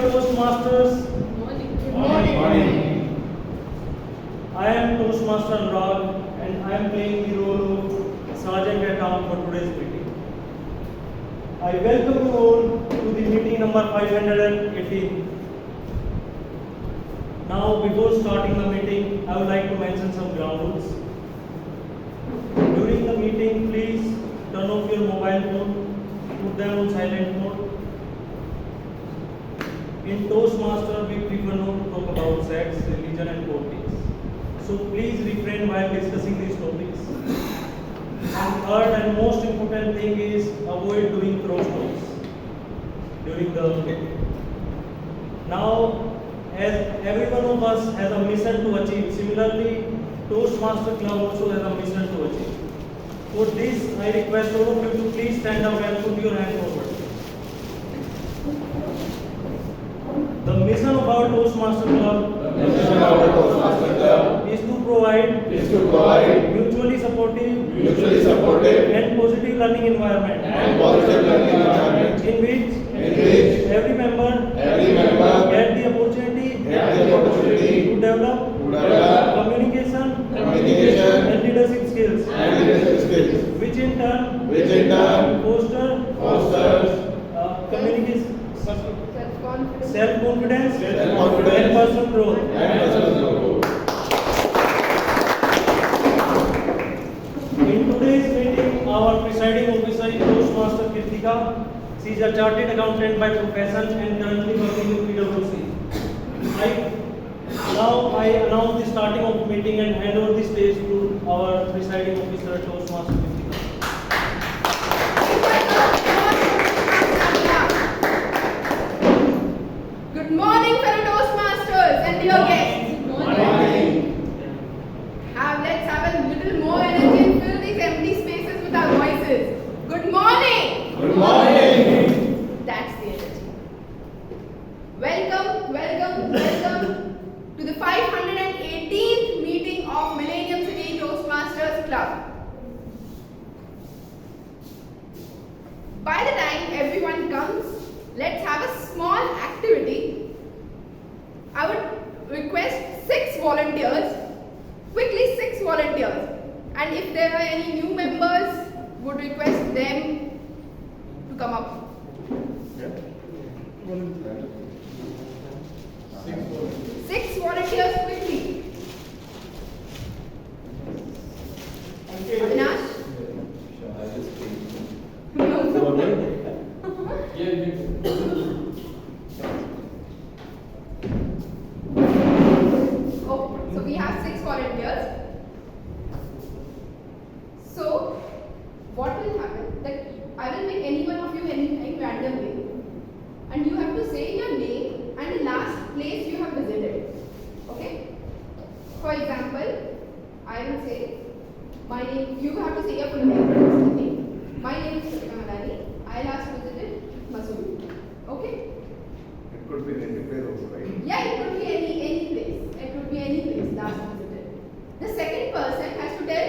Toastmasters. Morning. I am Toastmaster Anurag and I am playing the role of Sergeant at Arms for today's meeting. I welcome you all to the meeting number 518. Now, before starting the meeting, I would like to mention some ground rules. During the meeting, please turn off your mobile phone, put them on silent mode. In Toastmaster, we prefer not to talk about sex, religion and politics. So please refrain while discussing these topics. And third and most important thing is avoid doing cross talks during the meeting. Now, as every one of us has a mission to achieve, similarly, Toastmaster Club also has a mission to achieve. For this, I request all of you to please stand up and put your hand forward. The mission of our Toastmaster Club is to provide mutually supportive and positive learning environment in which every member get the opportunity to develop communication and leadership skills, which in turn fosters communication, self-confidence and personal growth. In today's meeting, our presiding officer is Toastmaster Kritika. She is a chartered accountant by profession and currently working with PwC. I announce the starting of the meeting and hand over the stage to our presiding officer, Toastmaster Kritika. Good morning, fellow Toastmasters and dear guests. Let's have a little more energy and fill these empty spaces with our voices. Good morning. That's the energy. Welcome to the 518th meeting of Millennium City Toastmasters Club. By the time everyone comes, let's have a small activity. I would request 6 volunteers. Quickly, 6 volunteers. And if there are any new members, would request them to come up. 6 volunteers quickly. Avinash? Oh, so we have 6 volunteers. So, what will happen? That I will make any one of you anything randomly, and you have to say your name and the last place you have visited. Okay? For example, I will say my name. You have to say your full name. My name is Kritika Malani. I last visited Mussoorie. Okay? It could be any place also, right? Yeah, it could be any place. It could be any place last visited. The second person has to tell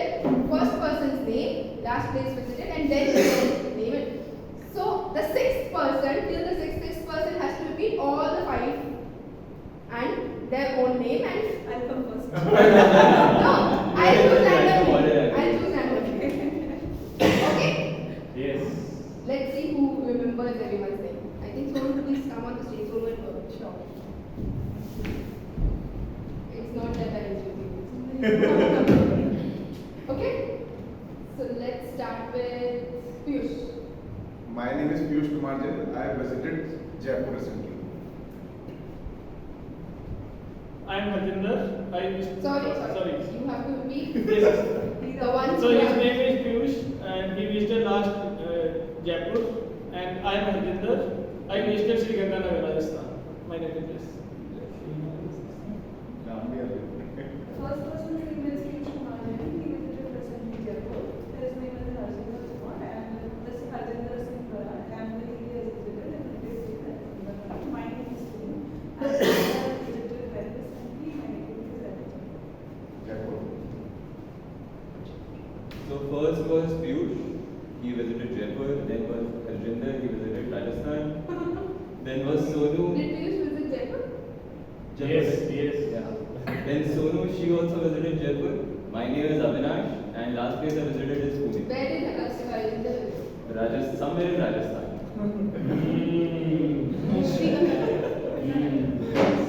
first person's name, last place visited, and then name it. So the sixth person, till the sixth person has to repeat all the 5 and their own name, and I'll come first. No, I'll choose randomly. Okay? Yes. Let's see who remembers everyone's name. I think Sonu, please come on the stage. Sonu and sure. It's not that I Okay? So let's start with Piyush. My name is Piyush Kumar Jain. I visited Jaipur recently. I am Harjinder. Sorry. You have to repeat. Yes. The one. So his name is Piyush and he visited last Jaipur, and I am Harjinder. I visited Sri Ganganagar, Rajasthan. My native place. First person's name is Piyush Kumar Jain. He visited recently Jaipur. His name is Harjinder Kumar, and this is Harjinder Singh Kara. And he has visited and he is my name is Singh. And Then was Sonu. Did Piyush visit Jaipur? Jaipur. Yes. Yeah. Then Sonu, she also visited Jaipur. My name is Avinash, and last place I visited is Pune. Where did Rajasthan? Somewhere in Rajasthan.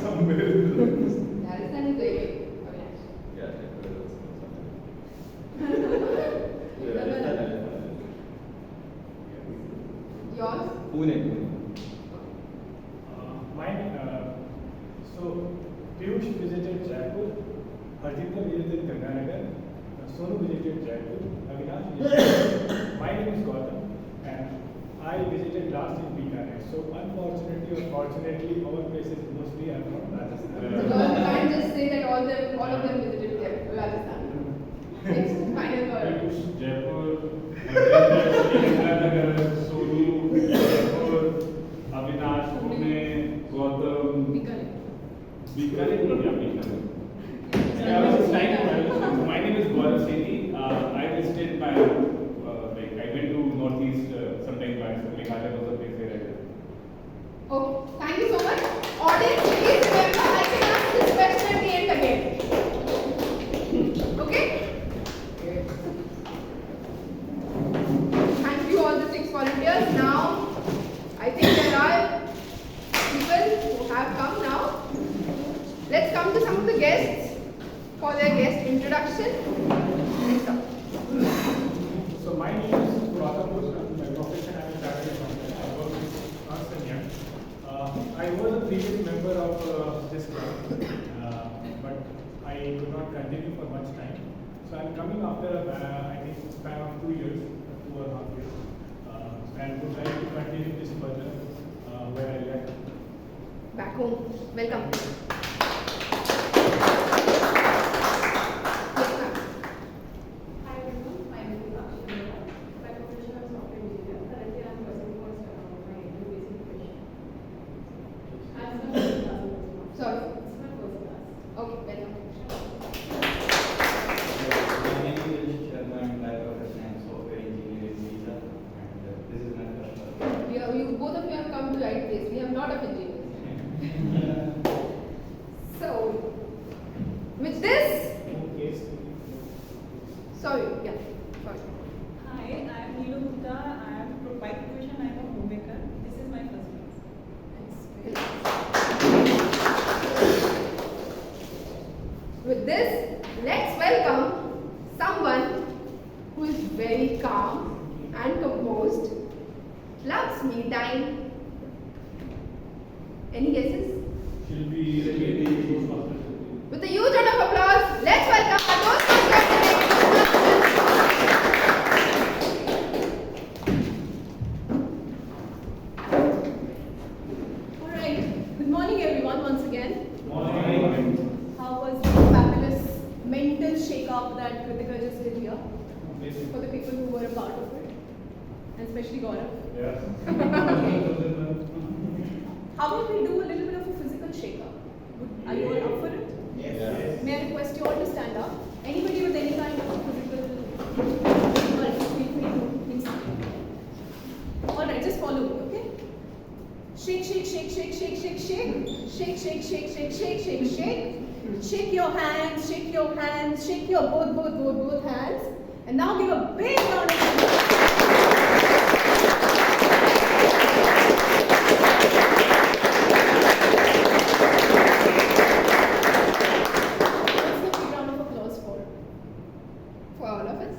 Somewhere. Rajasthan is very big. Avinash. Yeah, Jaipur is also somewhere. Rajasthan. Yours? Pune. Mine, so Piyush visited Jaipur, Harjinder visited Ganganagar, Sonu visited Jaipur, Avinash visited. My name is Gautam, and I visited last in Bikaner. So unfortunately or fortunately, our places mostly are from You Rajasthan. can't just say that all of them visited Rajasthan. It's final word. Piyush, Jaipur, Ganganagar, Sonu, Jaipur, Avinash, Pune, Gautam, Bikaner. Bikaner, yeah, Bikaner. I was just trying to my name is Gaurav Sethi. I visited my, like, I went to Northeast sometime back, so Meghalaya was a place where I lived. Okay, thank you so much. Audience, please remember I can ask this question at the end again. Okay? Thank you all the 6 volunteers. Now, I think there are people who have come now. Let's come to some of the guests for their guest introduction. Next up. So my name is Gautam Bhusna. My profession, I am a chartered accountant. I work with Ernst & Young. I was a previous member of this club, but I could not continue for much time. So I'm coming after I think a span of 2 years, 2.5 years, and would like to continue this further where I left. Back home. Welcome. Yes, ma'am. Hi everyone, my name is Akshi Mehta. My profession is software engineer. Currently, I'm pursuing for my basic profession. I'm my first class. Sorry. It's my first class. Okay, welcome. My name is Rishi Sharma, and my profession is software engineer in Visa, and this is my first class. Both of you have come to the right place. We have lot of engineers. So, with this, sorry, yeah, sorry. Hi, I am Neelu Gupta. I am by profession I am a homemaker. This is my first class. With this, let's welcome someone who is very calm and composed, loves me time. Any guesses? With a huge round of applause, let's welcome our Toastmasters today. Alright, good morning everyone once again. Morning. How was the fabulous mental shake-up that Kritika just did here? For the people who were a part of it, and especially Gaurav. Yes. How about we do a little bit of a physical shake-up? Are you all up for it? Yes. May I request you all to stand up? Anybody with any kind of a physical, well, feel free to please stand. Alright, just follow me, okay? Shake, shake, shake, shake, shake, shake, shake. Shake, shake, shake, shake, shake, shake, shake. Shake your hands, shake your hands, shake your both hands. And now give a big round of applause. What's the big round of applause for? For all of us.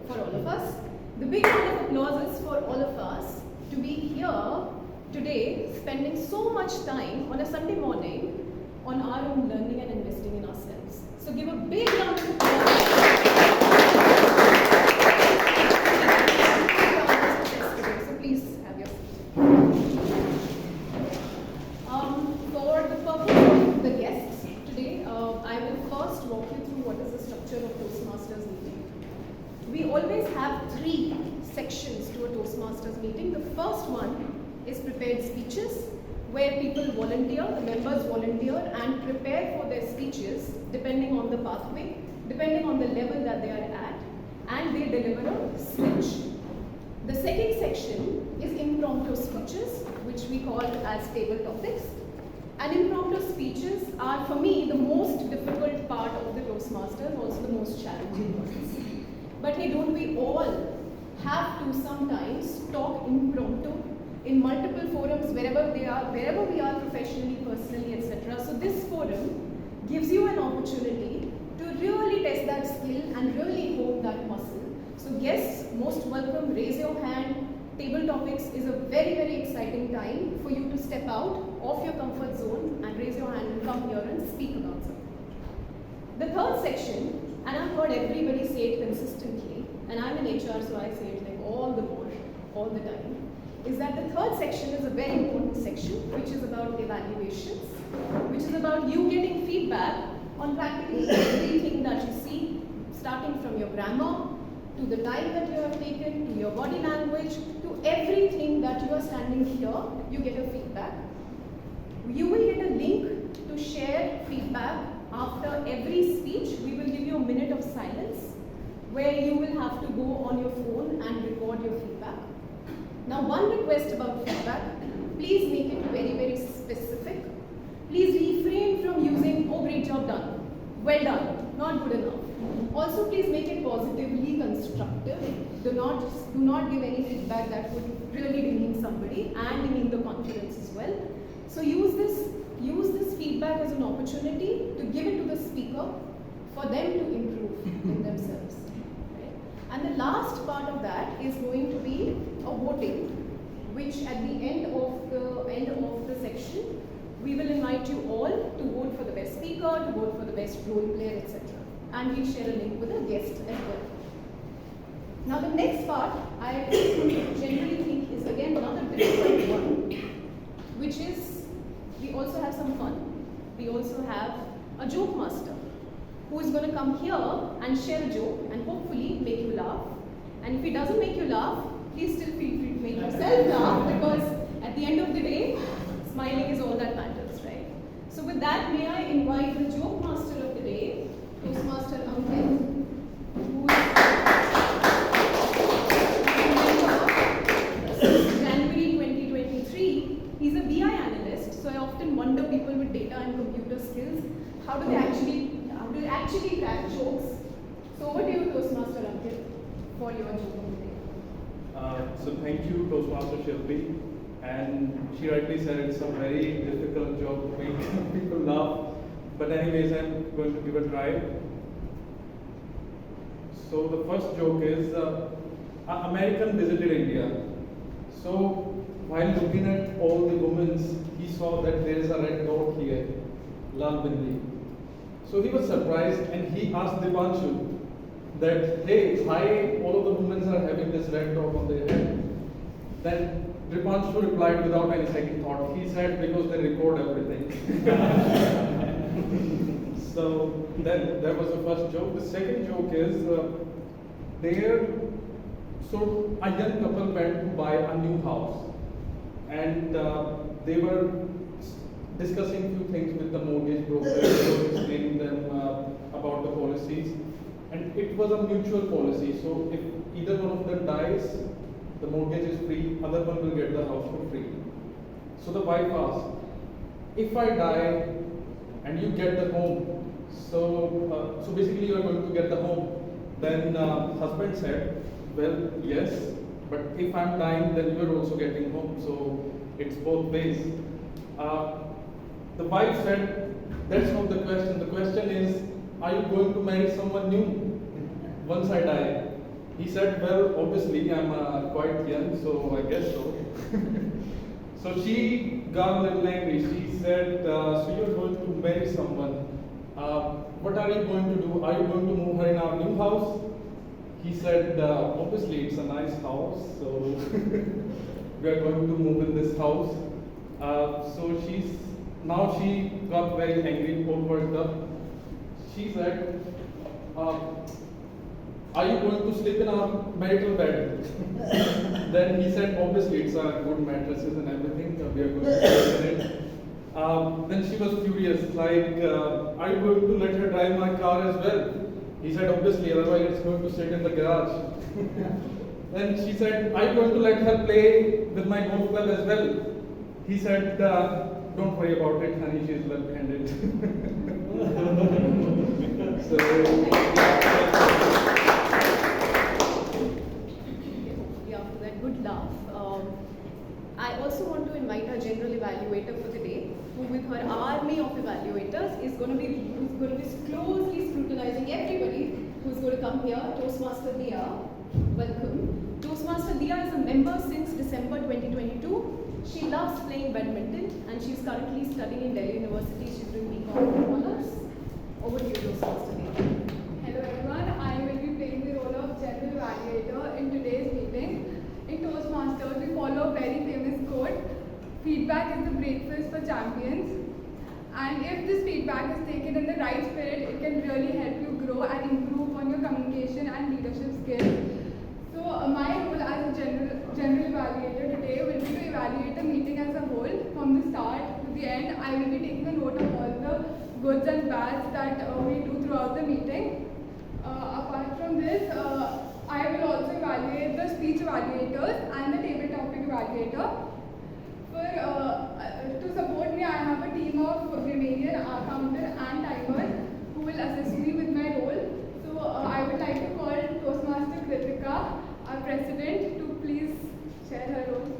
For all of us. The big round of applause is for all of us to be here today, spending so much time on a Sunday morning on our own learning and investing in ourselves. So give a big round of applause. So please have your seat. For the purpose of the guests today, I will first walk you through what is the structure of Toastmasters meeting. We always have 3 sections to a Toastmasters meeting. The first one is prepared speeches, where people volunteer, the members volunteer and prepare for their speeches depending on the pathway, depending on the level that they are at, and they deliver a speech. The second section is impromptu speeches, which we call as as table topics. And impromptu speeches are, for me, the most difficult part of the Toastmasters, also the most challenging ones. But hey, don't we all have to sometimes talk impromptu in multiple forums, wherever we are professionally, personally, etc. So this forum gives you an opportunity to really test that skill and really hone that muscle. So guests, most welcome, raise your hand. Table topics is a very, very exciting time for you to step out of your comfort zone and raise your hand and come here and speak about something. The third section, and I've heard everybody say it consistently, and I'm in HR so I say it like all the time, is that the third section is a very important section, which is about evaluations, which is about you getting feedback on practically everything that you see, starting from your grammar, to the time that you have taken, to your body language, to everything that you are standing here, you get a feedback. You will get a link to share feedback after every speech. We will give you a minute of silence where you will have to go on your phone and record your feedback. Now, one request about feedback, please make it very, very specific. Please refrain from using, oh, great job done, well done, not good enough. Also, please make it positively constructive. Do not give any feedback that would really demean somebody and demean the confidence as well. So use this feedback as an opportunity to give it to the speaker for them to improve in themselves. Right? And the last part of that is going to be a voting, which at the end of the section, we will invite you all to vote for the best speaker, to vote for the best role player, etc. And we'll share a link with a guest as well. Now the next part, I generally think is again another difficult one, which is we also have some fun. We also have a joke master who is going to come here and share a joke and hopefully make you laugh. And if he doesn't make you laugh, please still feel free to make yourself laugh, because at the end of the day, smiling is all that matters, right? So with that, may I invite the joke master of the day, Toastmaster Ankit, who is since January 2023. He's a BI analyst, so I often wonder people with data and computer skills, how do they actually crack jokes? So over to you, Toastmaster Ankit, for your joke of the day. So thank you, Toastmaster Shilpi. And she rightly said it's a very difficult job to make people laugh. But anyways, I'm going to give it a try. So the first joke is, an American visited India. So while looking at all the women, he saw that there is a red dot here, Lal Bindi. So he was surprised and he asked Dipanshu that, hey, why all of the women are having this red dot on their head? Then Dipanshu replied without any second thought. He said, because they record everything. So that was the first joke. The second joke is, so a young couple went to buy a new house, and they were discussing a few things with the mortgage broker, explaining them about the policies, and it was a mutual policy. So if either one of them dies, the mortgage is free, other one will get the house for free. So the wife asked, if I die and you get the home, so basically you are going to get the home. Then husband said, well, yes, but if I'm dying, then you are also getting home. So it's both ways. The wife said, that's not the question. The question is, are you going to marry someone new once I die? He said, well, obviously I'm quite young, so I guess so. So she got a little angry. She said, so you're going to marry someone. What are you going to do? Are you going to move her in our new house? He said, obviously it's a nice house, so we are going to move in this house. So she got very angry, all worked up. She said, are you going to sleep in our marital bed? Then he said, obviously it's a good mattresses and everything, we are going to sleep in it. Then she was furious, like, are you going to let her drive my car as well? He said, obviously, otherwise it's going to sit in the garage. Then she said, are you going to let her play with my golf club as well? he said, don't worry about it, honey, she's left-handed. So, After that good laugh, I also want to invite our general evaluator for the day, who with her army of evaluators is going to be closely scrutinizing everybody who's going to come here. Toastmaster Dia, welcome. Toastmaster Dia is a member since December 2022. She loves playing badminton and she's currently studying in Delhi University. She's doing BCom honors. Over to you, Toastmaster Dia. Hello everyone, I will be playing the role of general evaluator in today's meeting. In Toastmasters, we follow a very famous quote: feedback is the breakfast for champions. And if this feedback is taken in the right spirit, it can really help you grow and improve on your communication and leadership skills. So my role as a general evaluator today will be to evaluate the meeting as a whole from the start to the end. I will be taking a note of all the goods and bads that we do throughout the meeting. Apart from this, I will also evaluate the speech evaluators and the table topic evaluator. To support me, I have a team of grammarian, counter and timers who will assist me with my role. So I would like to call Toastmaster Kritika, our president, to please share her role.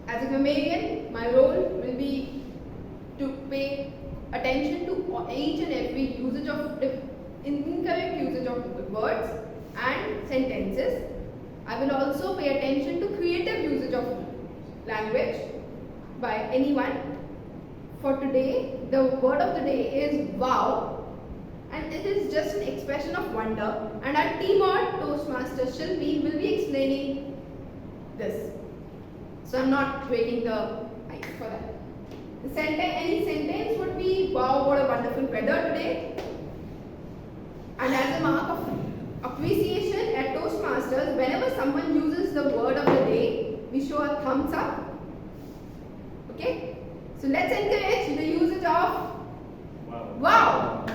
As a grammarian, my role will be to pay attention to each and every usage of incorrect usage of words and sentences. I will also pay attention to creative usage of language by anyone. For today, the word of the day is wow, and it is just an expression of wonder, and our team or Toastmaster Shilpi will be explaining this. So I'm not waiting the mic for that. Any sentence would be, wow, what a wonderful weather today. And as a mark of appreciation at Toastmasters, whenever someone uses the word of the day, we show a thumbs up. Okay? So let's encourage the usage of wow.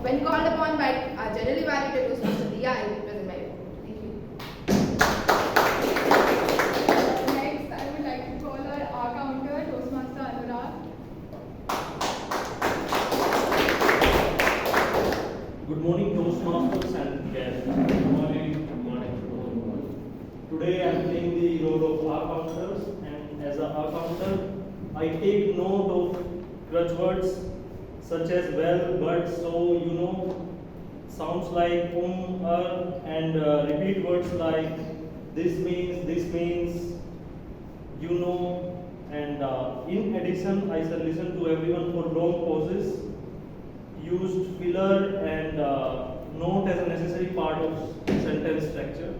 When called upon by our general evaluator Toastmaster Dia, I will present my report. Thank you. Next, I would like to call our counter, Toastmaster Anurag. Good morning, Toastmasters and guests. Good morning. Today I am playing the role of our counters, and as a our counter, I take note of crutch words such as well, but, so, sounds like and repeat words like this means, and in addition, I shall listen to everyone for long pauses, used filler and note as a necessary part of sentence structure.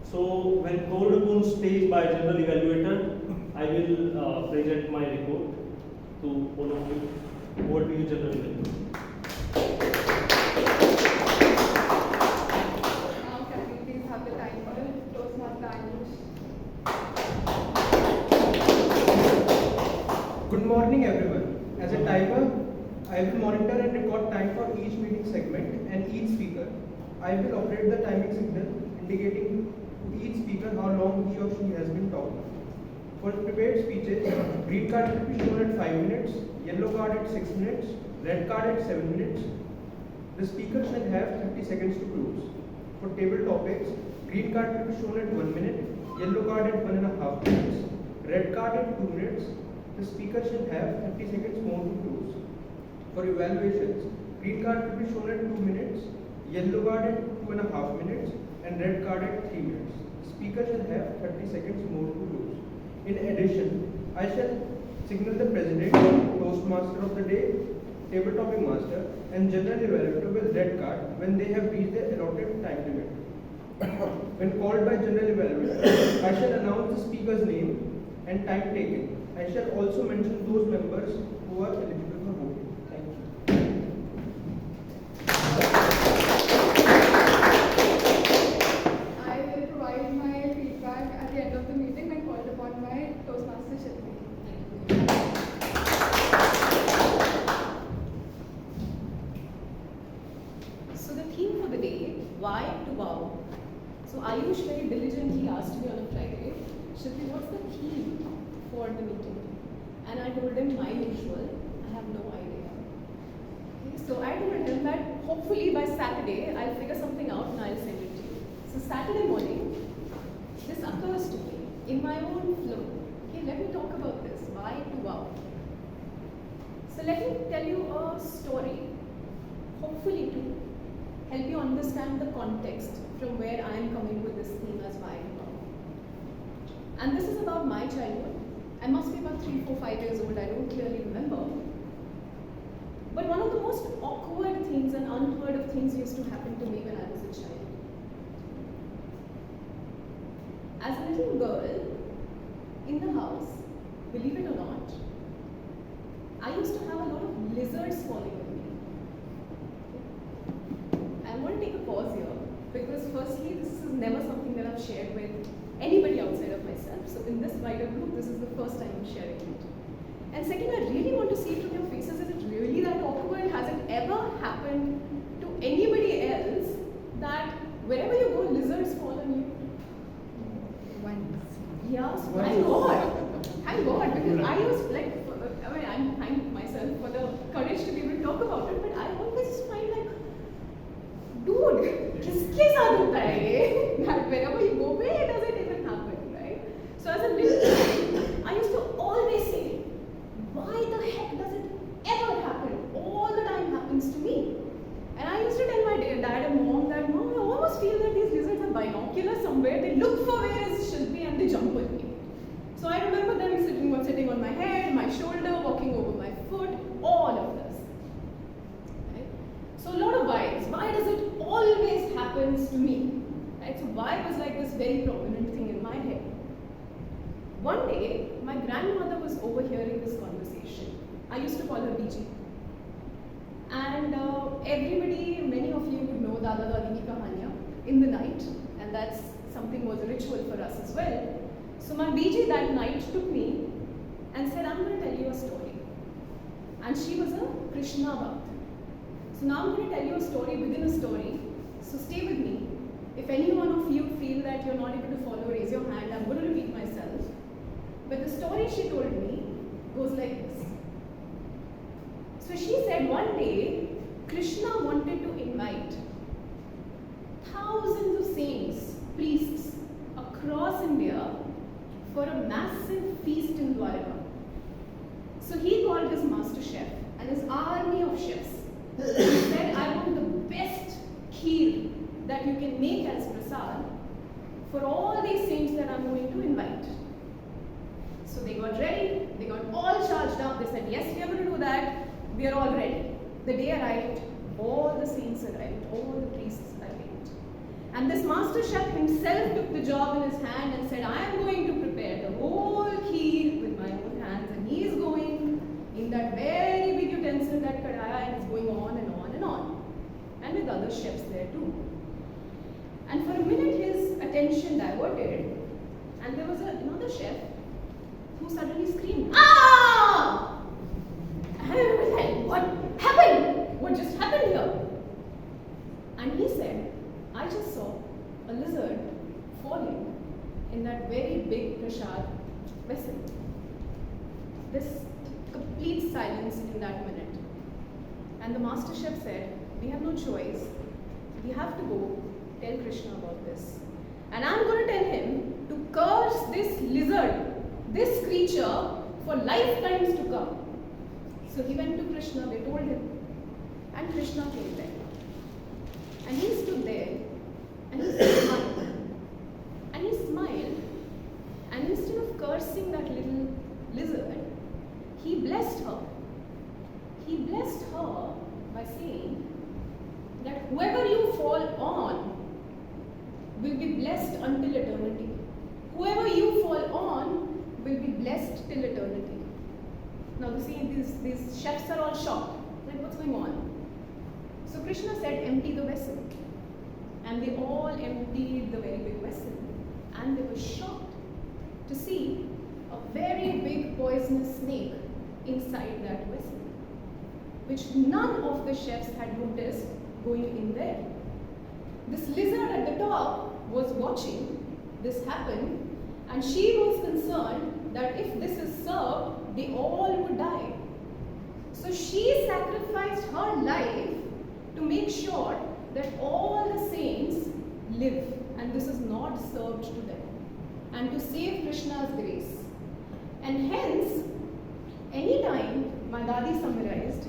So when called upon stage by general evaluator, I will present my report to all of you. Over to you, general evaluator. Now can we please have the timer, Toastmaster Ayush. Good morning everyone. As a timer, I will monitor and record time for each meeting segment and each speaker. I will operate the timing signal indicating to each speaker how long he or she has been talking. For prepared speeches, green card will be shown at 5 minutes, yellow card at 6 minutes, red card at 7 minutes. The speaker shall have 30 seconds to close. For table topics, green card will be shown at 1 minute, yellow card at 1.5 minutes, red card at 2 minutes. The speaker shall have 30 seconds more to close. For evaluations, green card will be shown at 2 minutes, yellow card at 2.5 minutes, and red card at 3 minutes. The speaker shall have 30 seconds more to close. In addition, I shall signal the president, Toastmaster of the day, table topic master, and general evaluator with red card when they have reached the allotted time limit. When called by general evaluator, I shall announce the speaker's name and time taken. I shall also mention those members who are eligible for voting. Thank you. I will provide my feedback at the end of the meeting when called upon by Toastmaster Shilpi. So the theme for the day why to wow. So Ayush very diligently asked me on a Friday, Shruti, what's the theme for the meeting? And I told him my usual, I have no idea. Okay, so I told him that hopefully by Saturday I'll figure something out and I'll send it to you. So Saturday morning, this occurs to me in my own flow. Okay, let me talk about this. Why to wow? So let me tell you a story, hopefully to help you understand the context from where I am coming with this theme as why to wow. And this is about my childhood. I must be about 3, 4, 5 years old, I don't clearly remember. But one of the most awkward things and unheard of things used to happen to me when I was a child. As a little girl, in the house, believe it or not, I used to have a lot of lizards falling on me. I want to take a pause here because firstly, this is never something that I've shared with anybody outside of myself. So in this wider group, this is the first time I'm sharing it. And second, I really want to see from your faces, is it really that awkward? Has it ever happened to anybody else that wherever you go, lizards fall on you? Yeah, so thank God. Thank God, because I was like, I mean, I'm thank myself for the courage to be able to talk about it, but I always find like, dude, किसके साथ होता है ये? That wherever you go, where does it even happen, right? So as a little kid, I used to always say, why the heck does it ever happen? All the time happens to me. And I used to tell my dad and mom that, Mom, I almost feel that these lizards are binocular somewhere. They look for where is Shilpi and they jump on me. So I remember them sitting on my head, my shoulder, walking over my foot, all of this. Right? So a lot of whys. Why does it always happens to me? Right? So why was like this very prominent thing in my head. One day, my grandmother was overhearing this conversation. I used to call her BG. And everybody, many of you would know Dada Dadi Ki Kahaniya in the night, and that's something was a ritual for us as well. So my BG that night took me and said, I'm going to tell you a story. And she was a Krishna Bhakt. So now I'm going to tell you a story within a story. So stay with me. If any one of you feel that you're not able to follow, raise your hand. I'm going to repeat myself. But the story she told me goes like this. So she said one day, Krishna wanted to invite thousands of saints, priests across India for a massive feast in Dwarka. So he called his master chef and his army of chefs. He said, I want the best kheer that you can make as prasad for all these saints that I'm going to invite. So they got ready, they got all charged up. They said, yes, we are going to do that. We are all ready. The day arrived, all the saints arrived, all the priests arrived. And this master chef himself took the job in his hand and said, I am going to prepare the whole kheer with my own hands. And he is going in that very big utensil, that kadaya, and it's going on and on and on. And with other chefs there too. And for a minute his attention diverted, and there was another chef who suddenly screamed, ah! And I was like, what happened? What just happened here? And he said, I just saw a lizard falling in that very big prasad vessel. This complete silence in that minute. And the master chef said, we have no choice. We have to go tell Krishna about this. And I'm going to tell him to curse this lizard, this creature, for lifetimes to come. So he went to Krishna, they told him, and Krishna came there. And he stood there, and he smiled. And he smiled, and instead of cursing that little lizard, he blessed her. He blessed her by saying that whoever you fall on will be blessed until eternity. Whoever you fall on will be blessed till eternity. Now you see, these chefs are all shocked. Like, what's going on? So Krishna said, empty the vessel. And they all emptied the very big vessel. And they were shocked to see a very big poisonous snake inside that vessel, which none of the chefs had noticed going in there. this lizard at the top was watching this happen, and she was concerned that if this is served, they all would die. So she sacrificed her life to make sure that all the saints live and this is not served to them, and to save Krishna's grace. And hence, anytime my Dadi summarized,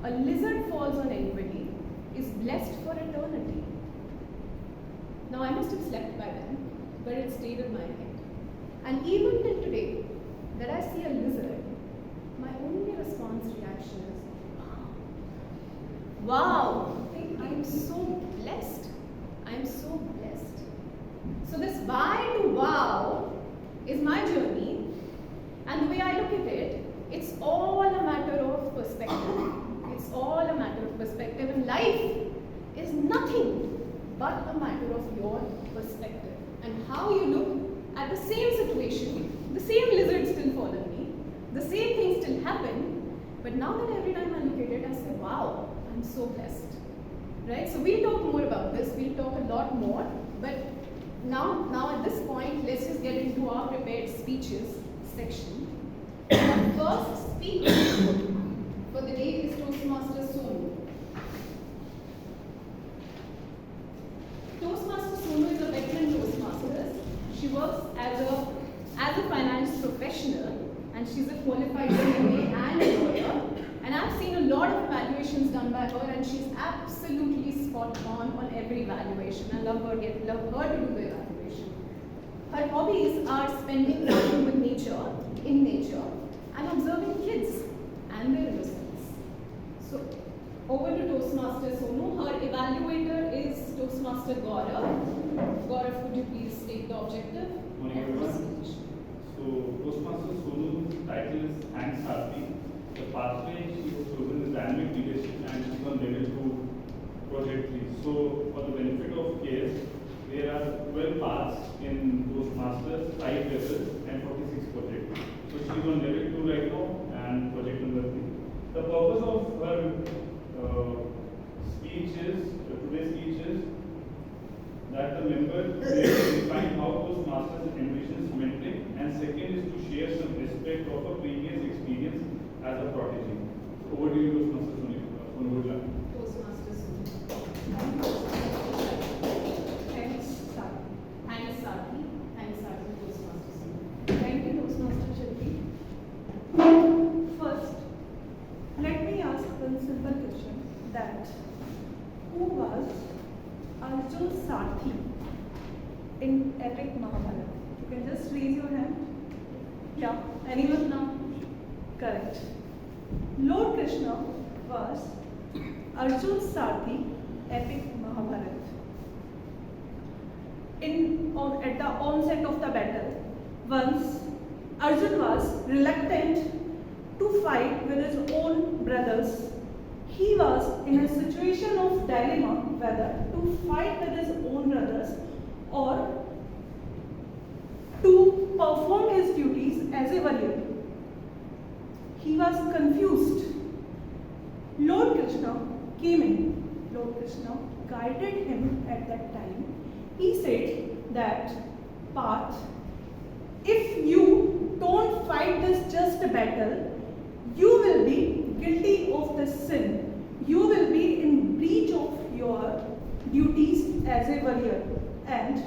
a lizard falls on anybody is blessed for eternity. Now I must have slept by then, but it stayed in my head. And even till today, that I see a lizard, my only response reaction is, wow, I'm so blessed. I'm so blessed. So this why to wow is my journey, and the way I look at it, it's all a matter of perspective. It's all a matter of perspective, and life is nothing but a matter of your perspective and how you look at the same situation. The same lizard still follow me, the same thing still happen, but now that every time I look at it, I say, wow, I'm so blessed. Right? So we'll talk more about this, we'll talk a lot more, but now at this point, let's just get into our prepared speeches section. Our first speaker for the day is Toastmaster Sonu. Toastmaster Sonu is a veteran Toastmaster. She works as a finance professional, and she's a qualified CPA and a lawyer. And I've seen a lot of evaluations done by her, and she's absolutely spot on every evaluation. I love her to do the evaluation. Her hobbies are spending time with nature, in nature, and observing kids and their innocence. So, over to Toastmaster Sonu. Her evaluator is Toastmaster Gaurav. Gaurav, could you please state the objective? Morning, everyone. So, Toastmaster Sonu's title is Hands Sarthi. The pathway she was chosen is dynamic leadership, and she's on level 2, project 3. So, for the benefit of KS, there are 12 paths in Toastmasters, 5 levels, and 46 projects. So, she's on level 2 right now, and project number 3. The purpose of her today's speech is that the member define how Toastmasters envisions mentoring, and second is to share some aspect of a previous experience as a prodigy. So over to you, Toastmaster Sonu. Toastmaster Sonu. Thanks, Sarthi. Toastmaster Sonu. Thank you, Toastmaster Shilpi. First, let me ask one simple question, that who was Arjun Sarthi in epic Mahabharata? You can just raise your hand. Yeah, anyone now? Correct. Lord Krishna was Arjun Sarthi, epic Mahabharata. At the onset of the battle, once Arjun was reluctant to fight with his own brothers. He was in a situation of dilemma whether to fight with his own brothers or to perform his duties as a warrior. He was confused. Lord Krishna came in. Lord Krishna guided him at that time. He said that, Parth, if you don't fight this just battle, you will be guilty of this sin. You will be in breach of your duties as a warrior, and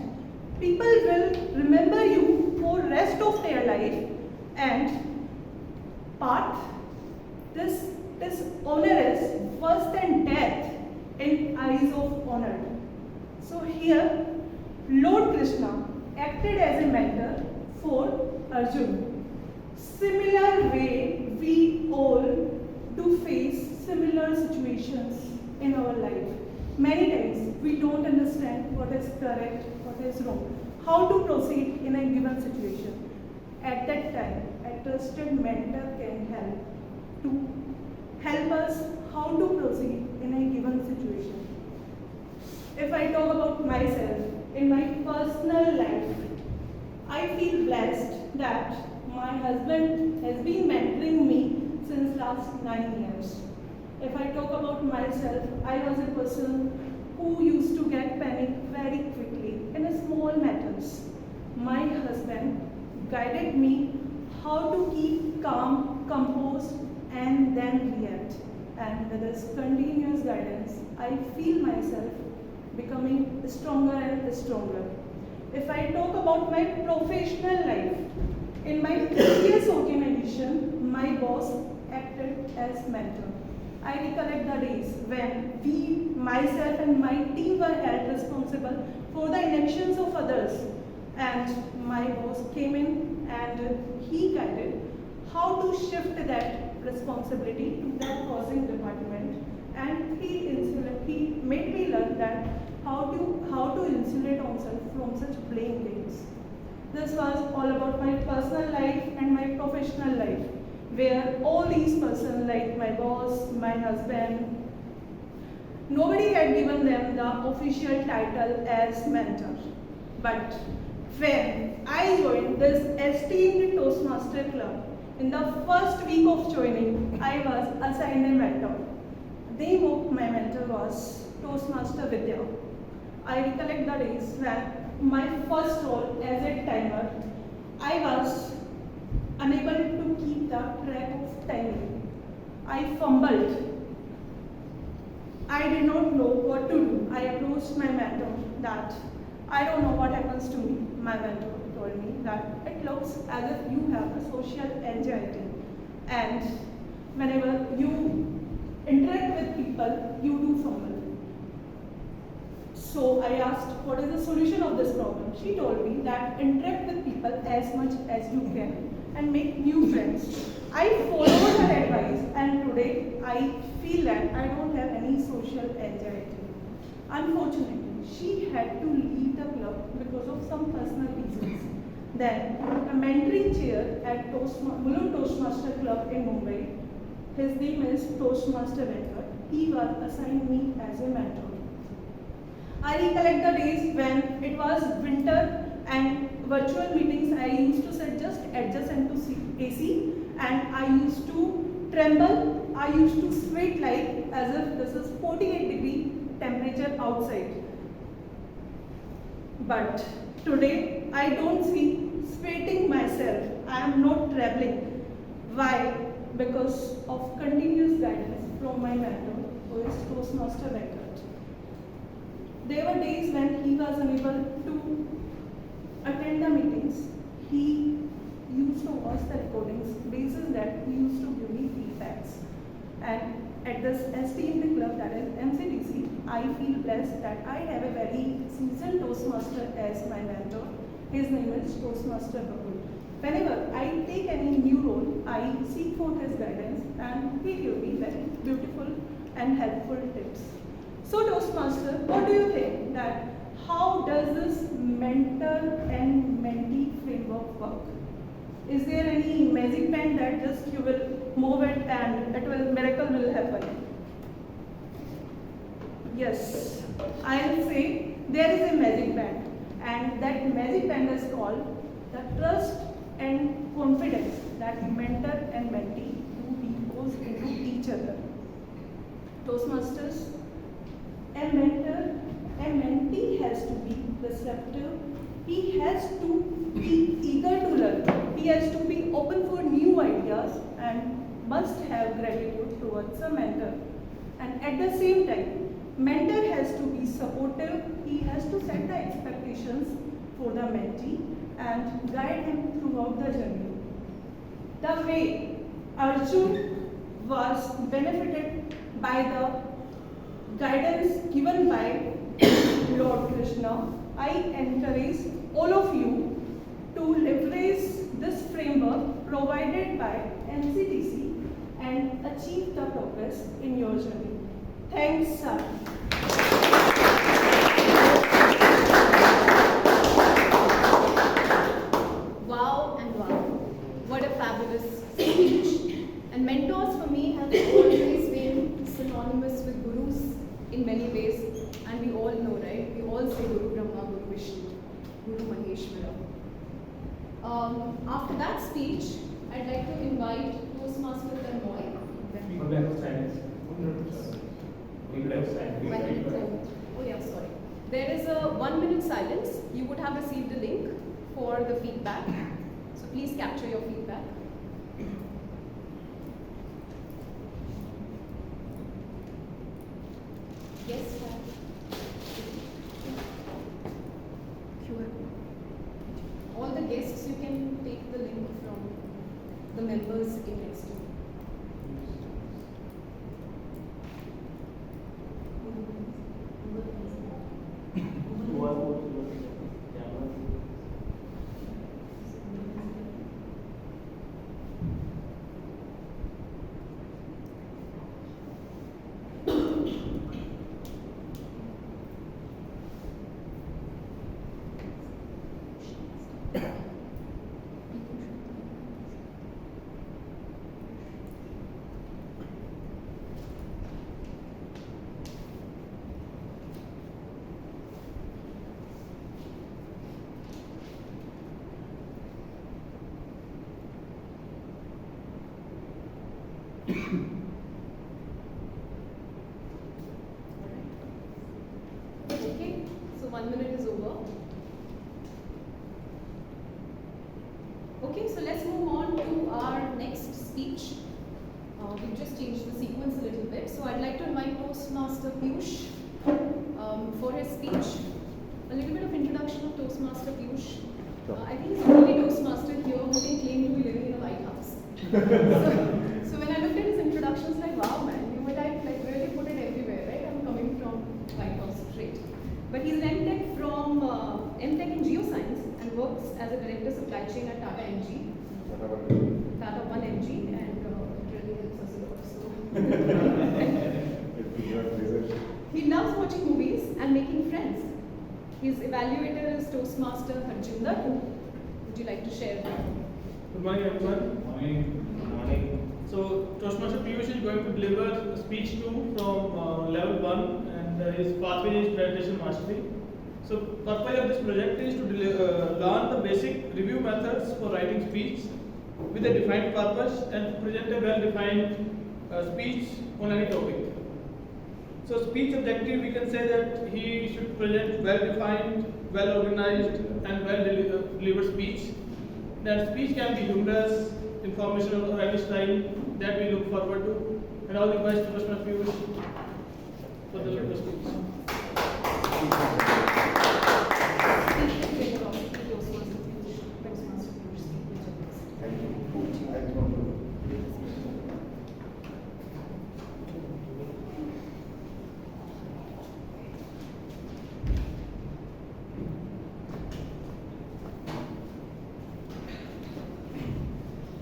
people will remember you for rest of their life. And Parth, this honor is worse than death in eyes of honor. So here, Lord Krishna acted as a mentor for Arjun. Similar way, we all do face similar situations in our life. Many times we don't understand what is correct, what is wrong, how to proceed in a given situation. At that time, a trusted mentor can help us how to proceed in a given situation. If I talk about myself, in my personal life, I feel blessed that my husband has been mentoring me since last 9 years. If I talk about myself, I was a person who used to get panic guided me how to keep calm, composed, and then react. And with this continuous guidance, I feel myself becoming stronger and stronger. If I talk about my professional life, in my previous organization, my boss acted as mentor. I recollect the days when we, myself and my team were held responsible for the inactions of others. And my boss came in and he guided how to shift that responsibility to the housing department. And he made me learn that how to insulate oneself from such blame games. This was all about my personal life and my professional life, where all these persons like my boss, my husband, nobody had given them the official title as mentor. But when I joined this esteemed Toastmaster club, in the first week of joining, I was assigned a mentor. The name of my mentor was Toastmaster Vidya. I recollect the days when my first role as a timer, I was unable to keep the track of timing. I fumbled. I did not know what to do. I approached my mentor that I don't know what happens to me. My mentor told me that it looks as if you have a social anxiety, and whenever you interact with people, you do fumble. So I asked, what is the solution of this problem? She told me that interact with people as much as you can and make new friends. I followed her advice, and today I feel that I don't have any social anxiety. Unfortunately, she had to leave the club because of some personal reasons. Then, a mentoring chair at Mulund Toastmaster Club in Mumbai, his name is Toastmaster Venkat, he was assigned me as a mentor. I recollect the days when it was winter and virtual meetings, I used to sit just adjacent to AC, and I used to tremble, I used to sweat like as if this is 48-degree temperature outside. But today, I don't see sweating myself. I am not traveling. Why? Because of continuous guidance from my mentor, who is Toastmaster Venkat. There were days when he was unable to attend the meetings. He used to watch the recordings, basis that he used to give me feedbacks. And at this esteemed club, that is MCDC, I feel blessed that I have a very seasoned Toastmaster as my mentor. His name is Toastmaster Bakul. Whenever I take any new role, I seek for his guidance, and he gives me very beautiful and helpful tips. So Toastmaster, what do you think that how does this mentor and mentee framework work? Is there any magic pen that just you will move it and miracle will happen? Yes, I'll say there is a magic band, and that magic band is called the trust and confidence that mentor and mentee do goes into each other. Toastmasters, a mentor, a mentee has to be receptive. He has to be eager to learn. He has to be open for new ideas and must have gratitude towards a mentor. And at the same time, mentor has to be supportive. He has to set the expectations for the mentee and guide him throughout the journey. The way Arjun was benefited by the guidance given by Lord Krishna, I encourage all of you to leverage this framework provided by MCDC and achieve the progress in your journey. Thanks, sir. Wow and wow. What a fabulous speech. And mentors for me have always been synonymous with gurus in many ways. And we all know, right? We all say Guru Brahma, Guru Vishnu, Guru Maheshwara. After that speech, I'd like to invite Toastmaster Tanmoy. We have silence. We have silence. Oh yeah, sorry. There is a 1 minute silence. You would have received a link for the feedback. So please capture your feedback. Yes, all the guests, you can take the link from the members sitting next to you. Okay, so 1 minute is over. Okay, so let's move on to our next speech. We've just changed the sequence a little bit. So I'd like to invite Toastmaster Piyush for his speech. A little bit of introduction of Toastmaster Piyush. I think he's the only Toastmaster here who can claim to be living in a White House. So when I looked at his introduction, it's like, wow, man, you would like really put it everywhere, right? I'm coming from White House straight. But he's an MTech from MTech in Geoscience and works as a director supply chain at Tata MG. Tata 1MG, and it really helps us a lot. So. He loves watching movies and making friends. His evaluator is Toastmaster Harjinder. Would you like to share that? Good morning, everyone. Morning. So, Toastmaster Piyush is going to deliver a speech 2 from level 1, and his pathway is presentation mastery. So, purpose of this project is to learn the basic review methods for writing speech with a defined purpose and to present a well-defined speech on any topic. So, speech objective, we can say that he should present well-defined, well-organized, and well-delivered speech. That speech can be humorous, informational, or any style that we look forward to. And all the best to Toastmaster Piyush for the speech.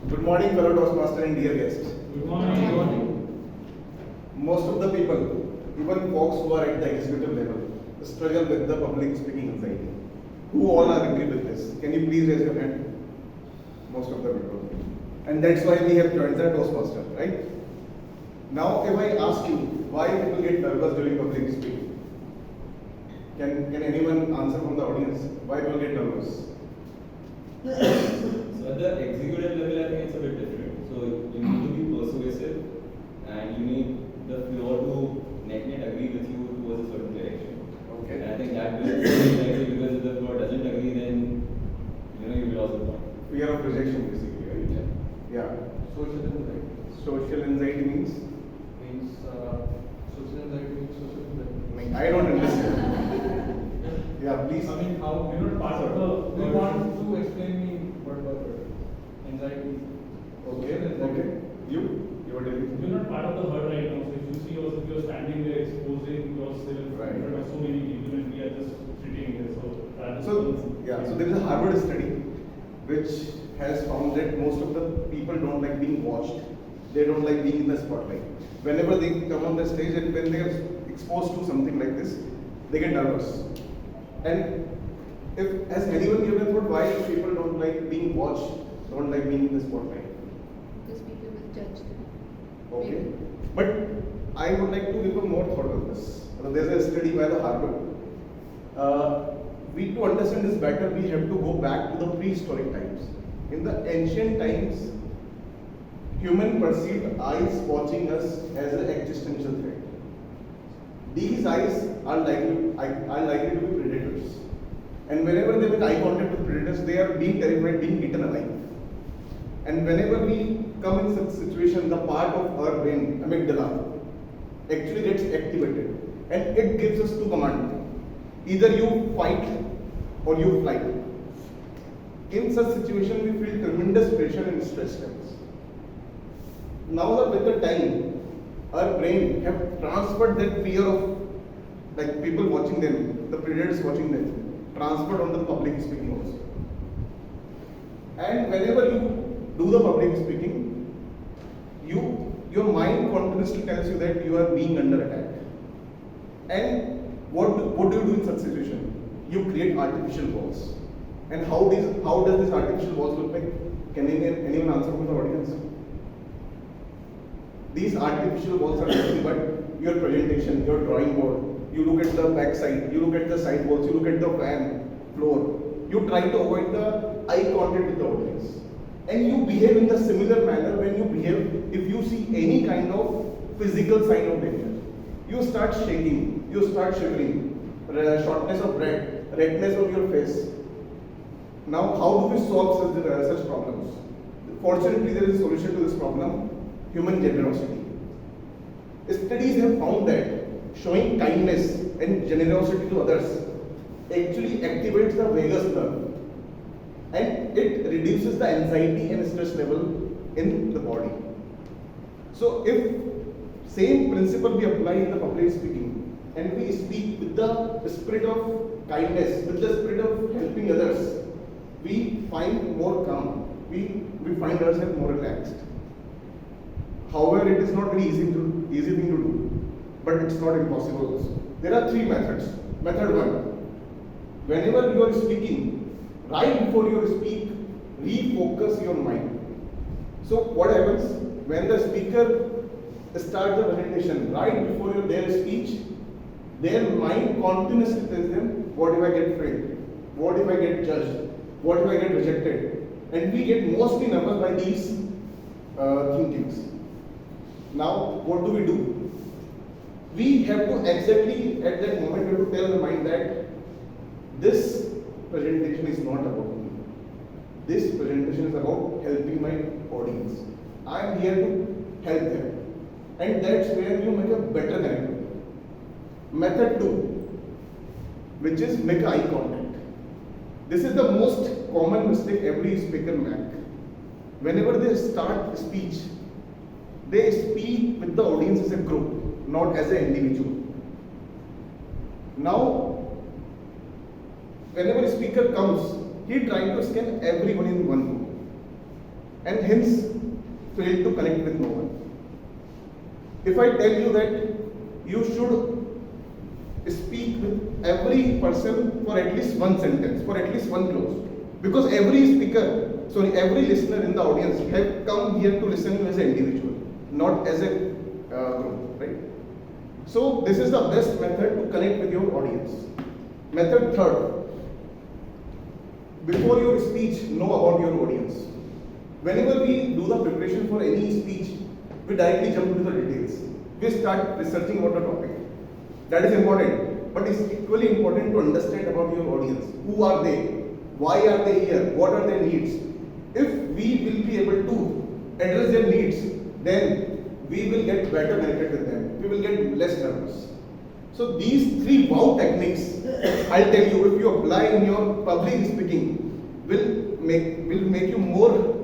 Good morning, fellow Toastmaster and dear guests. Good morning. Good morning. Most of the people, even folks who are at the executive level, struggle with the public speaking anxiety. Who all are agree with this? Can you please raise your hand? Most of the people. And that's why we have joined the Toastmaster, right? Now, if I ask you why people get nervous during public speaking, can anyone answer from the audience? Why people get nervous? So at the executive level, I think it's a bit different. So you need to be persuasive, and you need the floor to net agree with you towards a certain direction. Okay. And I think that will be because if the floor doesn't agree, then you will lose the point. Fear of rejection, basically, right? Yeah. Social anxiety. Social anxiety means? Social anxiety means social anxiety. I don't understand. Yeah, please. I mean, how You're not part of the. we want to explain me what anxiety. Okay. Okay. You were telling me. You're not part of the herd right now. So if you see yourself, you're standing there exposing yourself Right. in front of so many people, and we are just sitting here. So that is So there is a Harvard study which has found that most of the people don't like being watched. They don't like being in the spotlight. Whenever they come on the stage and when they are exposed to something like this, they get nervous. And if has anyone given a thought why people don't like being watched, don't like being in the spotlight? Because people will judge them. Okay. But I would like to give a more thought on this. There's a study by the Harvard. To understand this better, we have to go back to the prehistoric times. In the ancient times, human perceived eyes watching us as an existential threat. These eyes are likely to be predators. And whenever they make eye contact with predators, they are being terrified, being eaten alive. And whenever we come in such situation, the part of our brain, amygdala, actually gets activated, and it gives us two commands. Either you fight or you flight. In such situation, we feel tremendous pressure and stress levels. Now with the time, our brain have transferred that fear of like people watching them, the predators watching them, transferred on the public speaking also. And whenever you do the public speaking, your mind continuously tells you that you are being under attack. And what do you do in such situation? You create artificial walls. And how does this artificial walls look like? Can anyone answer from the audience? These artificial walls are nothing but your presentation, your drawing board. You look at the back side, you look at the side walls, you look at the fan, floor. You try to avoid the eye contact with the audience. And you behave in the similar manner when you behave if you see any kind of physical sign of danger. You start shaking, you start shivering, shortness of breath, redness on your face. Now, how do we solve such problems? Fortunately, there is a solution to this problem: human generosity. Studies have found that showing kindness and generosity to others actually activates the vagus nerve, and it reduces the anxiety and stress level in the body. So, if same principle we apply in the public speaking, and we speak with the spirit of kindness, with the spirit of helping others, we find more calm. We find ourselves more relaxed. However, it is not very easy thing to do, but it's not impossible also. There are three methods. Method 1: whenever you are speaking, right before you speak, refocus your mind. So what happens when the speaker starts the presentation? Right before their speech, their mind continuously tells them, what if I get failed? What if I get judged? What if I get rejected? And we get mostly nervous by these thinkings. Now, what do? We have to exactly at that moment we have to tell the mind that this presentation is not about me. This presentation is about helping my audience. I am here to help them. And that's where you make a better connect. Method 2, which is make eye contact. This is the most common mistake every speaker makes. Whenever they start speech, they speak with the audience as a group, not as an individual. Now, whenever a speaker comes, he tries to scan everyone in one room, and hence fail to connect with no one. If I tell you that you should speak with every person for at least one sentence, for at least one clause, because every listener in the audience have come here to listen to you as an individual, not as a group, right? So this is the best method to connect with your audience. Method 3: before your speech, know about your audience. Whenever we do the preparation for any speech, we directly jump into the details. We start researching about the topic. That is important, but it's equally important to understand about your audience. Who are they? Why are they here? What are their needs? If we will be able to address their needs, then we will get better connected with them. We will get less nervous. So these 3 wow techniques, I'll tell you, if you apply in your public speaking, will make you more